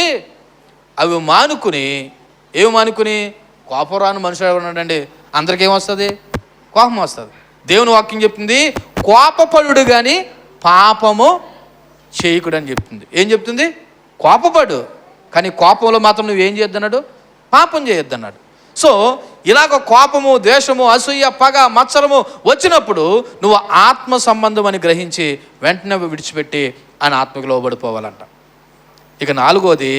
అవి మానుకుని, కోపం రాని మనుషుడు ఉన్నాడండి, అందరికీ ఏమొస్తుంది? కోపం వస్తుంది. దేవుని వాక్యం చెప్తుంది, కోపపడు కానీ పాపము చేయకుడు అని చెప్తుంది. ఏం చెప్తుంది? కోపపడు, కానీ కోపంలో మాత్రం నువ్వేం చేయొద్దన్నాడు? పాపం చేయొద్దన్నాడు. సో ఇలాగ కోపము, ద్వేషము, అసూయ, పగ, మత్సరము వచ్చినప్పుడు నువ్వు ఆత్మ సంబంధం అని గ్రహించి వెంటనే విడిచిపెట్టి ఆయన ఆత్మకు లోబడిపోవాలంట. ఇక నాలుగోది,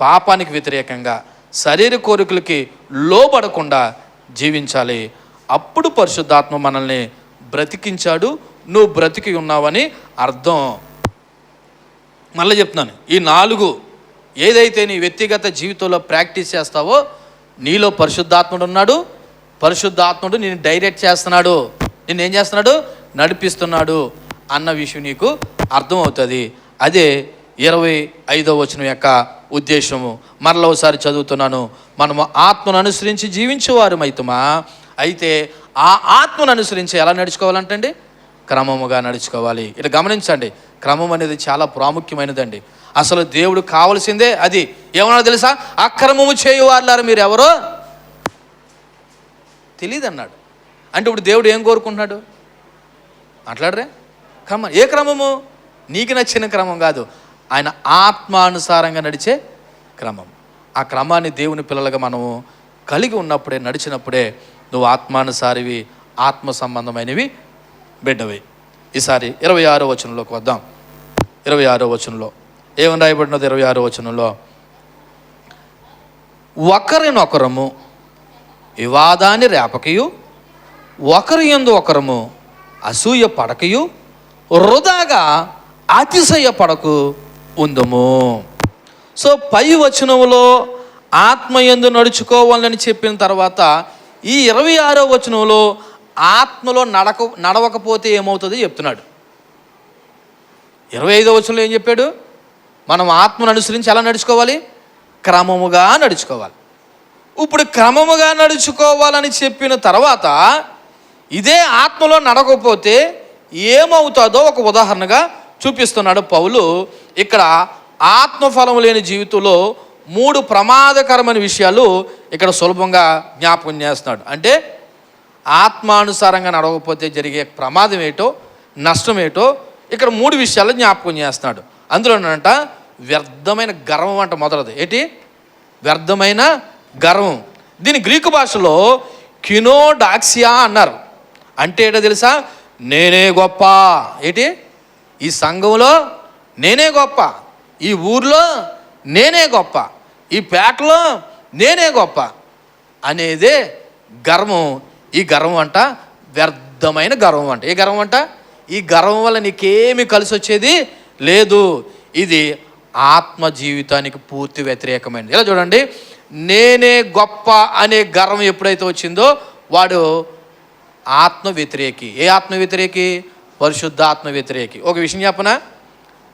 పాపానికి వ్యతిరేకంగా శరీర కోరికలకి లోబడకుండా జీవించాలి. అప్పుడు పరిశుద్ధాత్మ మనల్ని బ్రతికించాడు, నువ్వు బ్రతికి ఉన్నావని అర్థం. మళ్ళీ చెప్తున్నాను, ఈ 4 ఏదైతే నీ వ్యక్తిగత జీవితంలో ప్రాక్టీస్ చేస్తావో నీలో పరిశుద్ధాత్ముడు ఉన్నాడు. పరిశుద్ధాత్ముడు నేను డైరెక్ట్ చేస్తున్నాడు, నేను ఏం చేస్తున్నాడు? నడిపిస్తున్నాడు అన్న విషయం నీకు అర్థమవుతుంది. అదే 25వ వచనం యొక్క ఉద్దేశము. మరలా ఒకసారి చదువుతున్నాను. మనము ఆత్మను అనుసరించి జీవించేవారు అయితే ఆ ఆత్మను అనుసరించి ఎలా నడుచుకోవాలంటండి? క్రమముగా నడుచుకోవాలి. ఇట్లా గమనించండి, క్రమం అనేది చాలా ప్రాముఖ్యమైనదండి. అసలు దేవుడు కావలసిందే అది. ఏమన్నా తెలుసా? అక్రమము చేయువారులారా మీరు ఎవరో తెలియదు అన్నాడు. అంటే ఇప్పుడు దేవుడు ఏం కోరుకుంటున్నాడు? మాట్లాడరే? క్రమం. ఏ క్రమము? నీకు నచ్చిన క్రమం కాదు, ఆయన ఆత్మానుసారంగా నడిచే క్రమం. ఆ క్రమాన్ని దేవుని పిల్లలుగా మనము కలిగి ఉన్నప్పుడే, నడిచినప్పుడే నువ్వు ఆత్మానుసారివి, ఆత్మ సంబంధమైనవి బిడ్డవి. ఈసారి 26వ వచనంలోకి వద్దాం. 26వ వచనంలో ఏమని రాయబడినది? 26వ వచనంలో, ఒకరినొకరము వివాదాన్ని రేపకయు, ఒకరి యందు ఒకరము అసూయ పడకయు, వృధాగా అతిశయ పడకు ఉందము. సో పై వచనంలో ఆత్మయందు నడుచుకోవాలని చెప్పిన తర్వాత ఈ 26వ వచనంలో ఆత్మలో నడవకపోతే ఏమవుతుంది చెప్తున్నాడు. 25వ వచనంలో ఏం చెప్పాడు? మనం ఆత్మను అనుసరించి ఎలా నడుచుకోవాలి? క్రమముగా నడుచుకోవాలి. ఇప్పుడు క్రమముగా నడుచుకోవాలని చెప్పిన తర్వాత ఇదే ఆత్మలో నడకపోతే ఏమవుతుందో ఒక ఉదాహరణగా చూపిస్తున్నాడు పౌలు. ఇక్కడ ఆత్మఫలం లేని జీవితంలో 3 ప్రమాదకరమైన విషయాలు ఇక్కడ సులభంగా జ్ఞాపకం చేస్తున్నాడు. అంటే ఆత్మానుసారంగా నడవకపోతే జరిగే ప్రమాదం ఏటో, నష్టం ఏటో ఇక్కడ 3 విషయాలు జ్ఞాపకం చేస్తున్నాడు. అందులోనంట వ్యర్థమైన గర్వం అంట మొదలది. ఏంటి? వ్యర్థమైన గర్వం. దీని గ్రీకు భాషలో కినోడాక్సియా అన్నారు. అంటే ఏంటో తెలుసా? నేనే గొప్ప. ఏంటి? ఈ సంఘంలో నేనే గొప్ప, ఈ ఊర్లో నేనే గొప్ప, ఈ పేటలో నేనే గొప్ప అనేదే గర్వం. ఈ గర్వం అంట వ్యర్థమైన గర్వం అంట. ఏ గర్వం అంట? ఈ గర్వం వల్ల నీకేమీ కలిసి వచ్చేది లేదు. ఇది ఆత్మ జీవితానికి పూర్తి వ్యతిరేకమైనది. ఇలా చూడండి, నేనే గొప్ప అనే గర్వం ఎప్పుడైతే వచ్చిందో వాడు ఆత్మ వ్యతిరేకి. ఏ ఆత్మ వ్యతిరేకి? పరిశుద్ధ ఆత్మ వ్యతిరేకి. ఒక విషయం చెప్పనా?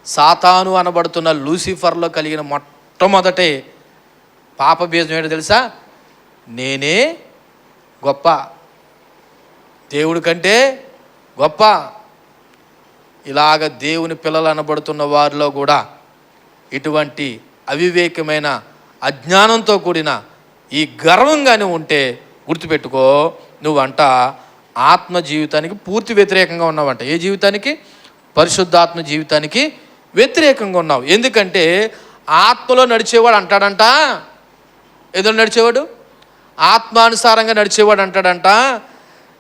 సాతాను అనబడుతున్న లూసిఫర్లో కలిగిన మొట్టమొదటి పాప బీజం ఏంటో తెలుసా? నేనే గొప్ప, దేవుడి కంటే గొప్ప. ఇలాగ దేవుని పిల్లలు అనబడుతున్న వారిలో కూడా ఇటువంటి అవివేకమైన అజ్ఞానంతో కూడిన ఈ గర్వంగానే ఉంటే గుర్తుపెట్టుకో, నువ్వంట ఆత్మ జీవితానికి పూర్తి వ్యతిరేకంగా ఉన్నావంట. ఏ జీవితానికి? పరిశుద్ధాత్మ జీవితానికి వ్యతిరేకంగా ఉన్నావు. ఎందుకంటే ఆత్మలో నడిచేవాడు అంటాడంట, ఏదో నడిచేవాడు ఆత్మానుసారంగా నడిచేవాడు అంటాడంట,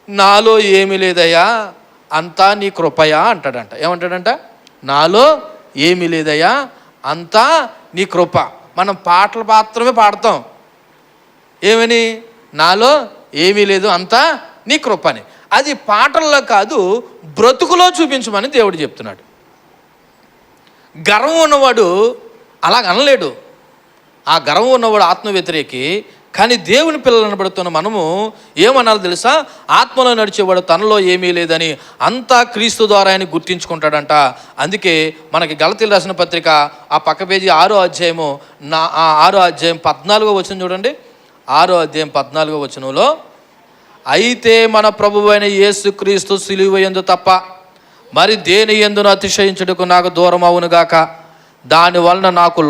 నాలో ఏమీ లేదయ్యా అంతా నీ కృపయా అంటాడంట. ఏమంటాడంట? నాలో ఏమీ లేదయ్యా అంతా నీ కృప. మనం పాటలు మాత్రమే పాడతాం. ఏమని? నాలో ఏమీ లేదు అంతా నీ కృప అని. అది పాటల్లో కాదు, బ్రతుకులో చూపించమని దేవుడు చెప్తున్నాడు. గర్వం ఉన్నవాడు అలాగ అనలేడు. ఆ గర్వం ఉన్నవాడు ఆత్మ వ్యతిరేకి. కానీ దేవుని పిల్లలు అనబడుతున్న మనము ఏమనాలి తెలుసా? ఆత్మలో నడిచేవాడు తనలో ఏమీ లేదని అంతా క్రీస్తు ద్వారా ఆయన గుర్తించుకుంటాడంట. అందుకే మనకి గలతీయులు రాసిన పత్రిక ఆ పక్క పేజీ 6వ అధ్యాయము 6వ అధ్యాయం 14వ వచనం చూడండి. 6వ అధ్యాయం 14వ వచనంలో, అయితే మన ప్రభువైన యేసుక్రీస్తు సిలువ యందు తప్ప మరి దేని యందును అతిశయించుటకు నాకు దూరం అవునుగాక. దాని వలన నాకు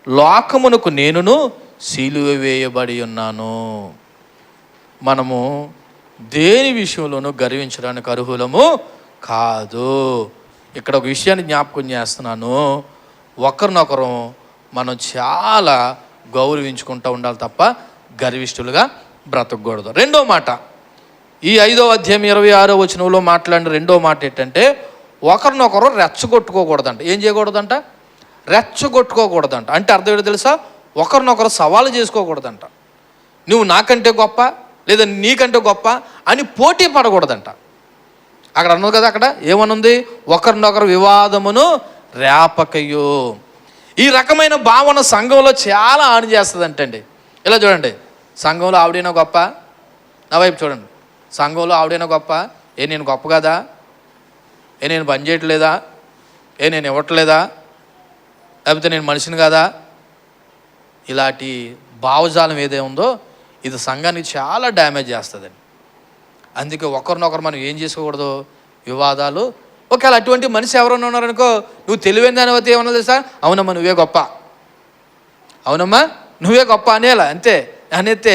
లోకమునకు నేనును సిలువ వేయబడి ఉన్నాను. మనము దేని విషయంలోనూ గర్వించడానికి అర్హులము కాదు. ఇక్కడ ఒక విషయాన్ని జ్ఞాపకం చేస్తున్నాను. ఒకరినొకరు మనం చాలా గౌరవించుకుంటూ ఉండాలి తప్ప గర్విష్ఠులుగా బ్రతకూడదు. రెండో మాట, ఈ 5వ అధ్యాయం 26వ వచనంలో మాట్లాడిన రెండో మాట ఏంటంటే, ఒకరినొకరు రెచ్చగొట్టుకోకూడదంట. ఏం చేయకూడదంట? రెచ్చగొట్టుకోకూడదంట. అంటే అర్థం ఏంటో తెలుసా? ఒకరినొకరు సవాలు చేసుకోకూడదంట. నువ్వు నాకంటే గొప్ప లేదా నీకంటే గొప్ప అని పోటీ పడకూడదంట. అక్కడ అన్నది కదా, అక్కడ ఏమనుంది? ఒకరినొకరు వివాదమును రేపకయో. ఈ రకమైన భావన సంఘంలో చాలా హాని చేస్తుందంటండి. ఇలా చూడండి, సంఘంలో ఆవిడైనా గొప్ప, నా వైపు చూడండి, సంఘంలో ఆవిడైనా గొప్ప, నేను గొప్ప కదా, నేను పని చేయట్లేదా, నేను ఇవ్వట్లేదా, లేకపోతే నేను మనిషిని కదా, ఇలాంటి భావజాలం ఏదే ఉందో ఇది సంఘానికి చాలా డ్యామేజ్ చేస్తుందండి. అందుకే ఒకరినొకరు మనం ఏం చేసుకోకూడదు? వివాదాలు. ఒకవేళ అటువంటి మనిషి ఎవరైనా ఉన్నారనుకో, నువ్వు తెలివైన దాని అయితే ఏమన్నా తెలుసా? అవునమ్మా నువ్వే గొప్ప, అవునమ్మా నువ్వే గొప్ప అనేలా. అంతే అనేస్తే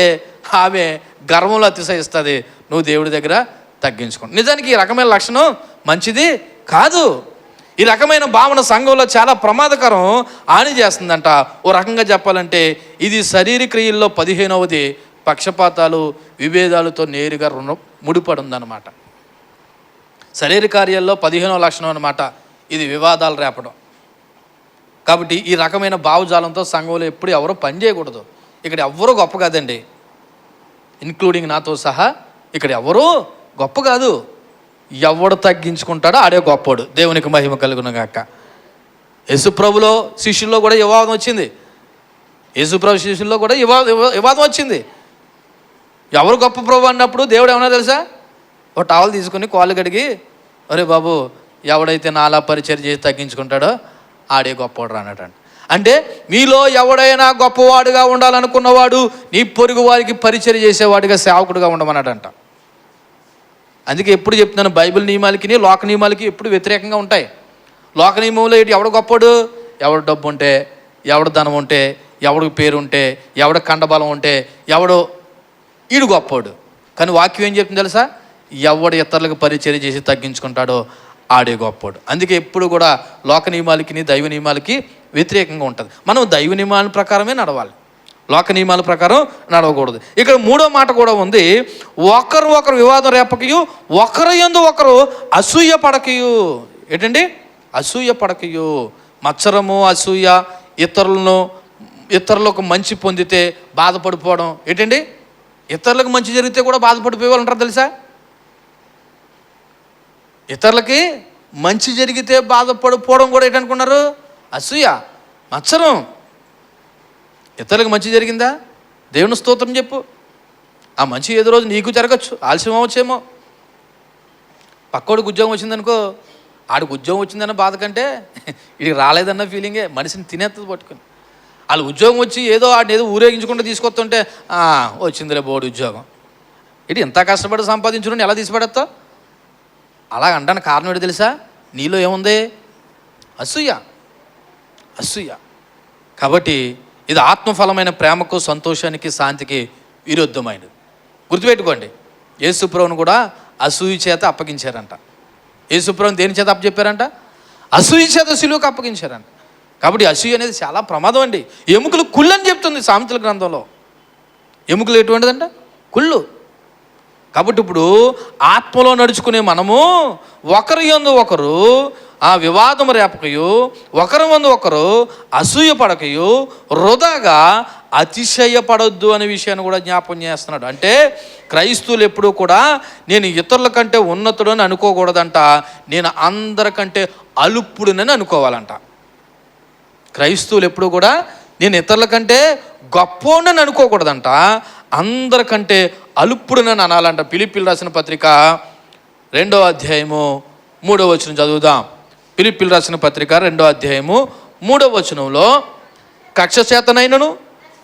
ఆమె గర్వంలో అతిశయిస్తుంది. నువ్వు దేవుడి దగ్గర తగ్గించుకోండి. నిజానికి ఈ రకమైన లక్షణం మంచిది కాదు. ఈ రకమైన భావన సంఘంలో చాలా ప్రమాదకరం, హాని చేస్తుందంట. ఓ రకంగా చెప్పాలంటే ఇది శరీర క్రియల్లో 15వది పక్షపాతాలు విభేదాలతో నేరుగా ముడిపడి ఉందన్నమాట. శరీర కార్యాల్లో 15వ లక్షణం అన్నమాట ఇది, వివాదాలు రేపడం. కాబట్టి ఈ రకమైన భావజాలంతో సంఘంలో ఎప్పుడు ఎవరో పని చేయకూడదు. ఇక్కడ ఎవ్వరూ గొప్ప కాదండి, ఇన్క్లూడింగ్ నాతో సహా. ఇక్కడ ఎవరూ గొప్ప కాదు. ఎవడు తగ్గించుకుంటాడో ఆడే గొప్పడు. దేవునికి మహిమ కలుగును గాక. యేసుప్రభులో శిష్యుల్లో కూడా వివాదం వచ్చింది. యేసుప్రభు శిష్యుల్లో కూడా వివాదం వచ్చింది. ఎవరు గొప్ప ప్రభు అన్నప్పుడు దేవుడు ఏమన్నా తెలుసా? ఒక టవల్ తీసుకుని కాళ్ళు కడిగి, అరే బాబు ఎవడైతే నాలా పరిచయం చేసి తగ్గించుకుంటాడో ఆడే గొప్పవాడు అన్నట్టు. అంటే మీలో ఎవడైనా గొప్పవాడుగా ఉండాలనుకున్నవాడు నీ పొరుగు వారికి పరిచర్య చేసేవాడిగా సేవకుడుగా ఉండమన్నాడంట. అందుకే ఎప్పుడు చెప్తున్నాను, బైబిల్ నియమాలకి లోక నియమాలకి ఎప్పుడు వ్యతిరేకంగా ఉంటాయి. లోక నియమంలో ఏంటి, ఎవడు గొప్పడు, ఎవడు డబ్బు ఉంటే, ఎవడు ధనం ఉంటే, ఎవడికి పేరు ఉంటే, ఎవడ కండబలం ఉంటే, ఎవడు ఈడు గొప్పోడు. కానీ వాక్యం ఏం చెప్తుంది తెలుసా, ఎవడు ఇతరులకు పరిచర్య చేసి తగ్గించుకుంటాడో ఆడే గొప్పోడు. అందుకే ఎప్పుడు కూడా లోక నియమాలకి దైవ నియమాలకి వ్యతిరేకంగా ఉంటుంది. మనం దైవ నియమాల ప్రకారమే నడవాలి, లోక నియమాల ప్రకారం నడవకూడదు. ఇక్కడ మూడో మాట కూడా ఉంది, ఒకరు ఒకరు వివాదం రేపకయు, ఒకరు యందు ఒకరు అసూయ పడకయు. ఏంటండి అసూయ పడకయు? మత్సరము, అసూయ, ఇతరులకు మంచి పొందితే బాధపడిపోవడం. ఏంటండి, ఇతరులకు మంచి జరిగితే కూడా బాధపడిపోయే వాళ్ళు ఉంటారు తెలుసా. ఇతరులకి మంచి జరిగితే బాధపడిపోవడం కూడా ఏంటనుకున్నారు, అసూయ, మత్సరం. ఇతరులకు మంచి జరిగిందా, దేవుని స్తోత్రం చెప్పు. ఆ మంచి ఏదో రోజు నీకు జరగచ్చు, ఆలస్యం అవ్వచ్చేమో. పక్కోడికి ఉద్యోగం వచ్చిందనుకో, ఆడికి ఉద్యోగం వచ్చిందన్న బాధ కంటే ఇది రాలేదన్న ఫీలింగే మనిషిని తినేస్తుంది పట్టుకుని. వాళ్ళు ఉద్యోగం వచ్చి ఏదో ఆడిని ఏదో ఊరేగించుకుంటూ తీసుకొస్తుంటే వచ్చిందిలే బోర్డు ఉద్యోగం, ఇటు ఎంత కష్టపడి సంపాదించుకుని ఎలా తీసిపడేస్తావు? అలా అంటాను కారణం ఏంటి తెలుసా, నీలో ఏముంది, అసూయ. అసూయ. కాబట్టి ఇది ఆత్మఫలమైన ప్రేమకు, సంతోషానికి, శాంతికి విరుద్ధమైనది. గుర్తుపెట్టుకోండి, యేసుప్రభువును కూడా అసూయ చేత అప్పగించారంట. యేసుప్రభువుని దేని చేత అప్పచెప్పారంట, అసూయ చేత సిలువకు అప్పగించారంట. కాబట్టి అసూయ అనేది చాలా ప్రమాదం అండి. ఎముకలు కుళ్ళు అని చెప్తుంది సామెతల గ్రంథంలో. ఎముకలు ఎటువంటిదంట, కుళ్ళు. కాబట్టి ఇప్పుడు ఆత్మలో నడుచుకునే మనము ఒకరి యందు ఒకరు ఆ వివాదం రేపకయు, ఒకరి యందు ఒకరు అసూయ పడకయు, వృధాగా అతిశయపడొద్దు అనే విషయాన్ని కూడా జ్ఞాపకం చేస్తున్నాడు. అంటే క్రైస్తవులు ఎప్పుడూ కూడా నేను ఇతరుల కంటే ఉన్నతుడు అని అనుకోకూడదంట, నేను అందరికంటే అలుపుడునని అనుకోవాలంట. క్రైస్తవులు ఎప్పుడు కూడా నేను ఇతరుల కంటే గొప్పోనని అనుకోకూడదంట, అందరికంటే అలుపుడునని అనాలంట. ఫిలిప్పీయులు రాసిన పత్రిక 2వ అధ్యాయము 3వ వచనం చదువుదాం. ఫిలిప్పీయులు రాసిన పత్రిక 2వ అధ్యాయము 3వ వచనంలో, కక్ష చేతనైనను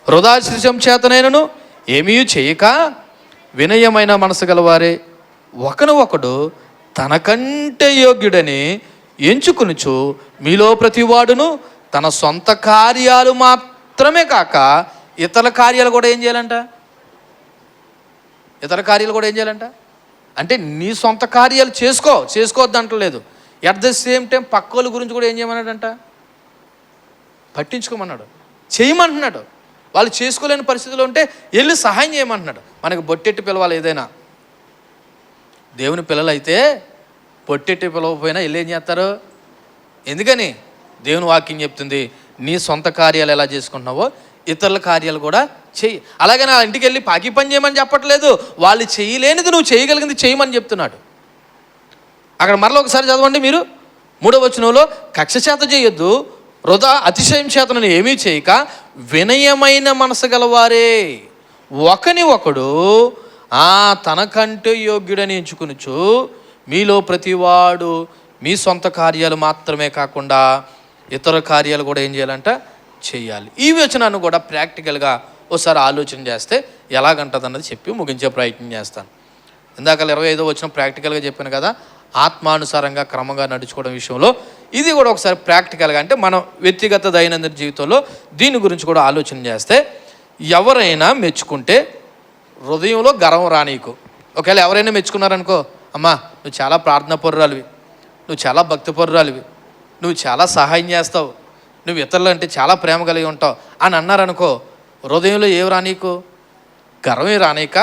హృదయాశిషం చేతనైనను ఏమీ చేయక వినయమైన మనసు గలవారే ఒకను ఒకడు తనకంటే యోగ్యుడని ఎంచుకొనుచు మీలో ప్రతివాడును తన సొంత కార్యాలు మాత్రమే కాక ఇతర కార్యాలు కూడా ఏం చేయాలంట, ఇతర కార్యాలు కూడా ఏం చేయాలంట. అంటే నీ సొంత కార్యాలు చేసుకోవద్దు అంటలేదు. ఎట్ ద సేమ్ టైం పక్కోళ్ళ గురించి కూడా ఏం చేయమన్నాడంట, పట్టించుకోమన్నాడు, చేయమంటున్నాడు. వాళ్ళు చేసుకోలేని పరిస్థితిలో ఉంటే వెళ్ళి సహాయం చేయమంటున్నాడు. మనకి బొట్టెట్టి పిలవాలి, ఏదైనా దేవుని పిల్లలు అయితే బొట్టెట్టి పిలవకపోయినా వెళ్ళి ఏం చేస్తారు. ఎందుకని, దేవుని వాక్యం చెప్తుంది, నీ సొంత కార్యాలు ఎలా చేసుకుంటున్నావో ఇతరుల కార్యాలు కూడా చెయ్యి. అలాగే నా ఇంటికి వెళ్ళి పాకి పని చేయమని చెప్పట్లేదు, వాళ్ళు చేయలేనిది నువ్వు చేయగలిగింది చేయమని చెప్తున్నాడు. అక్కడ మరలా ఒకసారి చదవండి మీరు 3వ వచనంలో, కక్ష చేత చేయొద్దు, వృధా అతిశయం చేతను ఏమీ చేయక వినయమైన మనసు గలవారే ఒకని ఒకడు తనకంటే యోగ్యుడని ఎంచుకొనుచు మీలో ప్రతివాడు మీ సొంత కార్యాలు మాత్రమే కాకుండా ఇతర కార్యాలు కూడా ఏం చేయాలంట, చేయాలి. ఈ వచనాన్ని కూడా ప్రాక్టికల్గా ఒకసారి ఆలోచన చేస్తే ఎలాగంటదన్నది చెప్పి ముగించే ప్రయత్నం చేస్తాను. ఇందాక 25వ వచనం ప్రాక్టికల్గా చెప్పాను కదా, ఆత్మానుసారంగా క్రమంగా నడుచుకోవడం విషయంలో ఇది కూడా ఒకసారి ప్రాక్టికల్గా, అంటే మనం వ్యక్తిగత దైనందిన జీవితంలో దీని గురించి కూడా ఆలోచన చేస్తే, ఎవరైనా మెచ్చుకుంటే హృదయంలో గర్వం రానీకు. ఒకవేళ ఎవరైనా మెచ్చుకున్నారనుకో, అమ్మా నువ్వు చాలా ప్రార్థనా పరురాలివి, నువ్వు చాలా భక్తి పరురాలివి, నువ్వు చాలా సహాయం చేస్తావు, నువ్వు ఇతరులు అంటే చాలా ప్రేమ కలిగి ఉంటావు అని అన్నారనుకో, హృదయంలో ఏమి రానీకు, గర్వమే రానీక.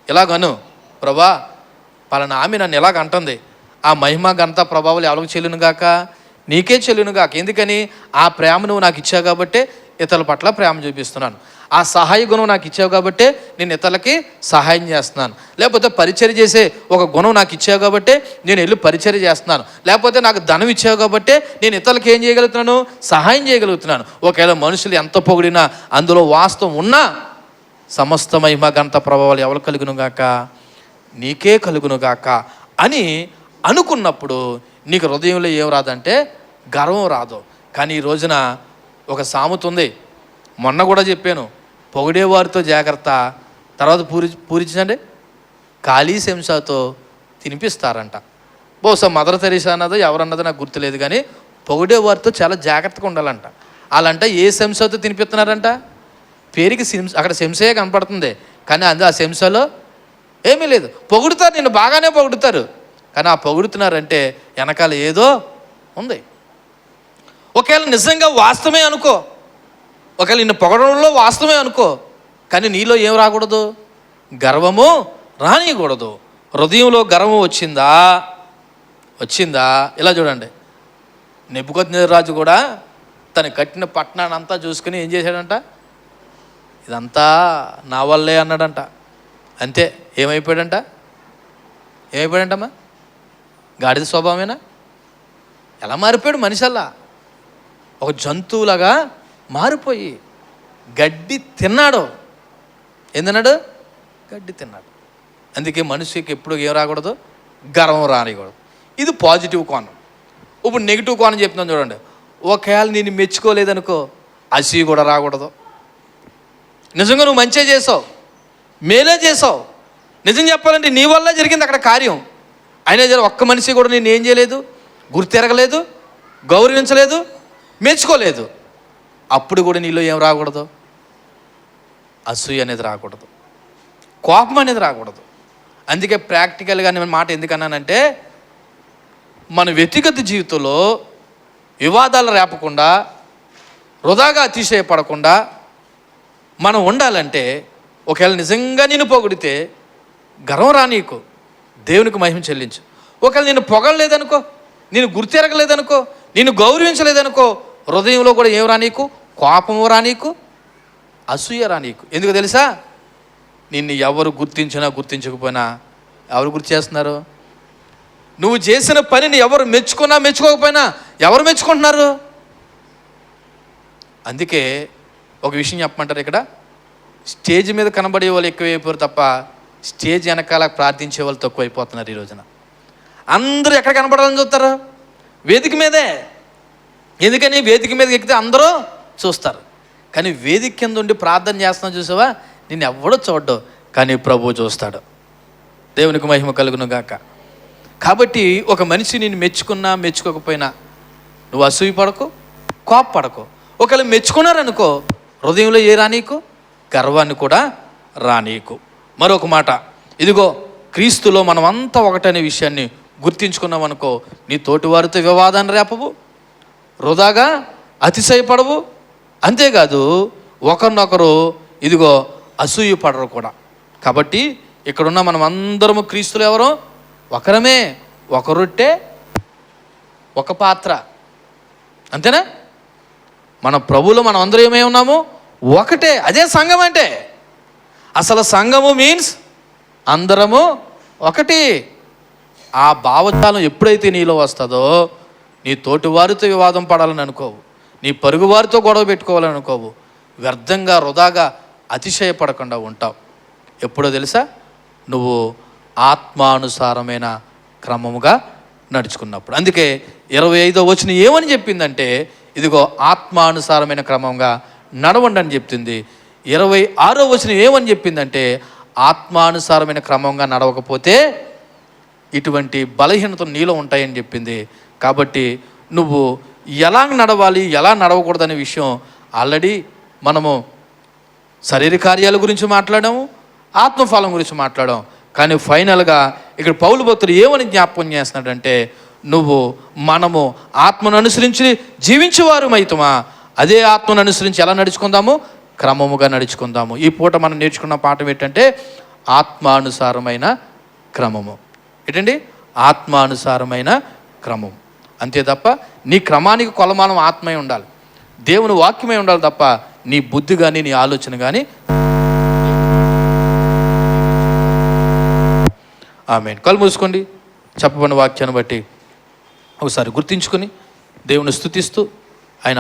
ఇలాగను, ప్రభా పలానా ఆమె నన్ను ఎలాగ అంటుంది, ఆ మహిమ ఘనత ప్రభావాలు ఎవరికి చెల్లునుగాక, నీకే చెల్లునుగాక. ఎందుకని, ఆ ప్రేమ నువ్వు నాకు ఇచ్చావు కాబట్టే ఇతరుల పట్ల ప్రేమ చూపిస్తున్నాను. ఆ సహాయ గుణం నాకు ఇచ్చావు కాబట్టే నేను ఇతరులకి సహాయం చేస్తున్నాను. లేకపోతే పరిచర్య చేసే ఒక గుణం నాకు ఇచ్చావు కాబట్టే నేను వెళ్ళి పరిచర్య చేస్తున్నాను. లేకపోతే నాకు ధనం ఇచ్చావు కాబట్టే నేను ఇతరులకి ఏం చేయగలుగుతున్నాను, సహాయం చేయగలుగుతున్నాను. ఒకవేళ మనుషులు ఎంత పొగిడినా అందులో వాస్తవం ఉన్నా సమస్త మహిమ ఘనత ప్రభావాలు ఎవరు కలుగునుగాక, నీకే కలుగునుగాక అని అనుకున్నప్పుడు నీకు హృదయంలో ఏం రాదంటే గర్వం రాదు. కానీ ఈ రోజున ఒక సామెత ఉంది, మొన్న కూడా చెప్పాను, పొగిడేవారితో జాగ్రత్త, తర్వాత పూరించండి ఖాళీ శంసాతో తినిపిస్తారంట. బహుశా మదర్ తెరీసా అన్నదో ఎవరన్నదో నాకు గుర్తులేదు, కానీ పొగిడేవారితో చాలా జాగ్రత్తగా ఉండాలంట. వాళ్ళంట ఏ శంసాతో తినిపిస్తున్నారంట? పేరుకి అక్కడ శంసే కనపడుతుంది, కానీ ఆ శంసలో ఏమీ లేదు. పొగుడుతారు, నిన్ను బాగానే పొగుడుతారు, కానీ ఆ పొగుడుతున్నారంటే వెనకాల ఏదో ఉంది. ఒకవేళ నిజంగా వాస్తవమే అనుకో, ఒకవేళ నిన్ను పొగడంలో వాస్తవమే అనుకో, కానీ నీలో ఏం రాకూడదు? గర్వము రానియకూడదు. హృదయంలో గర్వం వచ్చిందా? ఇలా చూడండి, నెబుకద్నెజరు కూడా తను కట్టిన పట్టణాన్ని అంతా చూసుకుని ఏం చేశాడంట? ఇదంతా నా వల్లే అన్నాడంట. అంతే. ఏమైపోయాడంటమ్మా? గాడిద స్వభావమేనా? ఎలా మారిపోయాడు మనిషల్లా? ఒక జంతువులాగా మారిపోయి గడ్డి తిన్నాడు. ఏందన్నాడు? గడ్డి తిన్నాడు. అందుకే మనిషికి ఎప్పుడు ఏం రాకూడదు? గర్వం రానికూడదు. ఇది పాజిటివ్ కోణం. ఇప్పుడు నెగిటివ్ కోణం చెప్తున్నాను చూడండి. ఒకవేళ నేను మెచ్చుకోలేదనుకో, అసూయ కూడా రాకూడదు. నిజంగా నువ్వు మంచిగా చేసావు, మేలే చేసావు, నిజం చెప్పాలంటే నీ వల్ల జరిగింది అక్కడ కార్యం, అయినా ఒక్క మనిషి కూడా నేను ఏం చేయలేదు, గుర్తెరగలేదు, గౌరవించలేదు, మెచ్చుకోలేదు. అప్పుడు కూడా నీలో ఏం రాకూడదు? అసూయ అనేది రాకూడదు, కోపం అనేది రాకూడదు. అందుకే ప్రాక్టికల్గా నేను మాట ఎందుకన్నానంటే, మన వ్యక్తిగత జీవితంలో వివాదాలు రేపకుండా, వృధాగా అతిశయపడకుండా మనం ఉండాలంటే, ఒకవేళ నిజంగా నిన్ను పొగిడితే గర్వం రానీకు, దేవునికి మహిమ చెల్లించు. ఒకవేళ నేను పొగడలేదనుకో, నేను గుర్తెరగలేదనుకో, నేను గౌరవించలేదనుకో, హృదయంలో కూడా ఏం రానీకు? కోపము రానీకు, అసూయ రానీకు. ఎందుకు తెలుసా? నిన్ను ఎవరు గుర్తించినా గుర్తించకపోయినా ఎవరు గుర్తు చేస్తున్నారు? నువ్వు చేసిన పనిని ఎవరు మెచ్చుకున్నా మెచ్చుకోకపోయినా ఎవరు మెచ్చుకుంటున్నారు? అందుకే ఒక విషయం చెప్పమంటారు, ఇక్కడ స్టేజ్ మీద కనబడే వాళ్ళు ఎక్కువైపోయారు తప్ప స్టేజ్ వెనకాల ప్రార్థించే వాళ్ళు తక్కువైపోతున్నారు ఈ రోజున. అందరూ ఎక్కడ కనబడాలని చూస్తారు? వేదిక మీదే. ఎందుకని? వేదిక మీదకి ఎక్కితే అందరూ చూస్తారు, కానీ వేదిక కింద ఉండి ప్రార్థన చేస్తున్నావు చూసావా, నిన్ను ఎవడో చూడ్డు, కానీ ప్రభువు చూస్తాడు. దేవునికి మహిమ కలుగును గాక. కాబట్టి ఒక మనిషి నిన్ను మెచ్చుకున్నా మెచ్చుకోకపోయినా నువ్వు అసూయ పడకు, కోపపడకు. ఒకవేళ మెచ్చుకున్నారనుకో, హృదయంలో ఏ రానీకు? గర్వాన్ని కూడా రానీకు. మరొక మాట, ఇదిగో క్రీస్తులో మనమంతా ఒకటనే విషయాన్ని గుర్తించుకున్నాం అనుకో, నీ తోటివారితో వివాదాన్ని రేపవు, వృధాగా అతిశయపడవు, అంతేకాదు ఒకరినొకరు ఇదిగో అసూయ పడరు కూడా. కాబట్టి ఇక్కడున్న మనం అందరము క్రీస్తులు ఎవరు? ఒకరమే, ఒక రొట్టె, ఒక పాత్ర, అంతేనా? మన ప్రభువులో మనం అందరూ ఏమై ఉన్నాము? ఒకటే. అదే సంఘం అంటే. అసలు సంఘము మీన్స్ అందరము ఒకటి. ఆ భావజాలం ఎప్పుడైతే నీలో వస్తుందో, నీ తోటి వారితో వివాదం పడాలని అనుకోవు, నీ పొరుగు వారితో గొడవ పెట్టుకోవాలని అనుకోవు, వ్యర్థంగా వృధాగా అతిశయపడకుండా ఉంటావు. ఎప్పుడో తెలుసా? నువ్వు ఆత్మానుసారమైన క్రమముగా నడుచుకున్నప్పుడు. అందుకే 25వ వచనం ఏమని చెప్పిందంటే, ఇదిగో ఆత్మానుసారమైన క్రమంగా నడవండి అని చెప్తుంది. 26వ వచనం ఏమని చెప్పిందంటే, ఆత్మానుసారమైన క్రమంగా నడవకపోతే ఇటువంటి బలహీనతలు నీలో ఉంటాయని చెప్పింది. కాబట్టి నువ్వు ఎలా నడవాలి, ఎలా నడవకూడదనే విషయం ఆల్రెడీ మనము శరీర కార్యాల గురించి మాట్లాడాము, ఆత్మఫలం గురించి మాట్లాడాం. కానీ ఫైనల్గా ఇక్కడ పౌలు భక్తుడు ఏమని జ్ఞాపకం చేస్తున్నాడంటే, మనము ఆత్మను అనుసరించి జీవించేవారు మైతమా, అదే ఆత్మను అనుసరించి ఎలా నడుచుకుందాము? క్రమముగా నడుచుకుందాము. ఈ పూట మనం నేర్చుకున్న పాఠం ఏంటంటే, ఆత్మానుసారమైన క్రమము. ఏంటండి? ఆత్మానుసారమైన క్రమం. అంతే తప్ప నీ క్రమానికి కొలమానం ఆత్మై ఉండాలి, దేవుని వాక్యమై ఉండాలి తప్ప నీ బుద్ధి కానీ నీ ఆలోచన కానీ. ఆమేన్. కళ్ళు మూసుకోండి. చెప్పబడిన వాక్యాన్ని బట్టి ఒకసారి గుర్తించుకొని దేవుని స్తుతిస్తూ ఆయన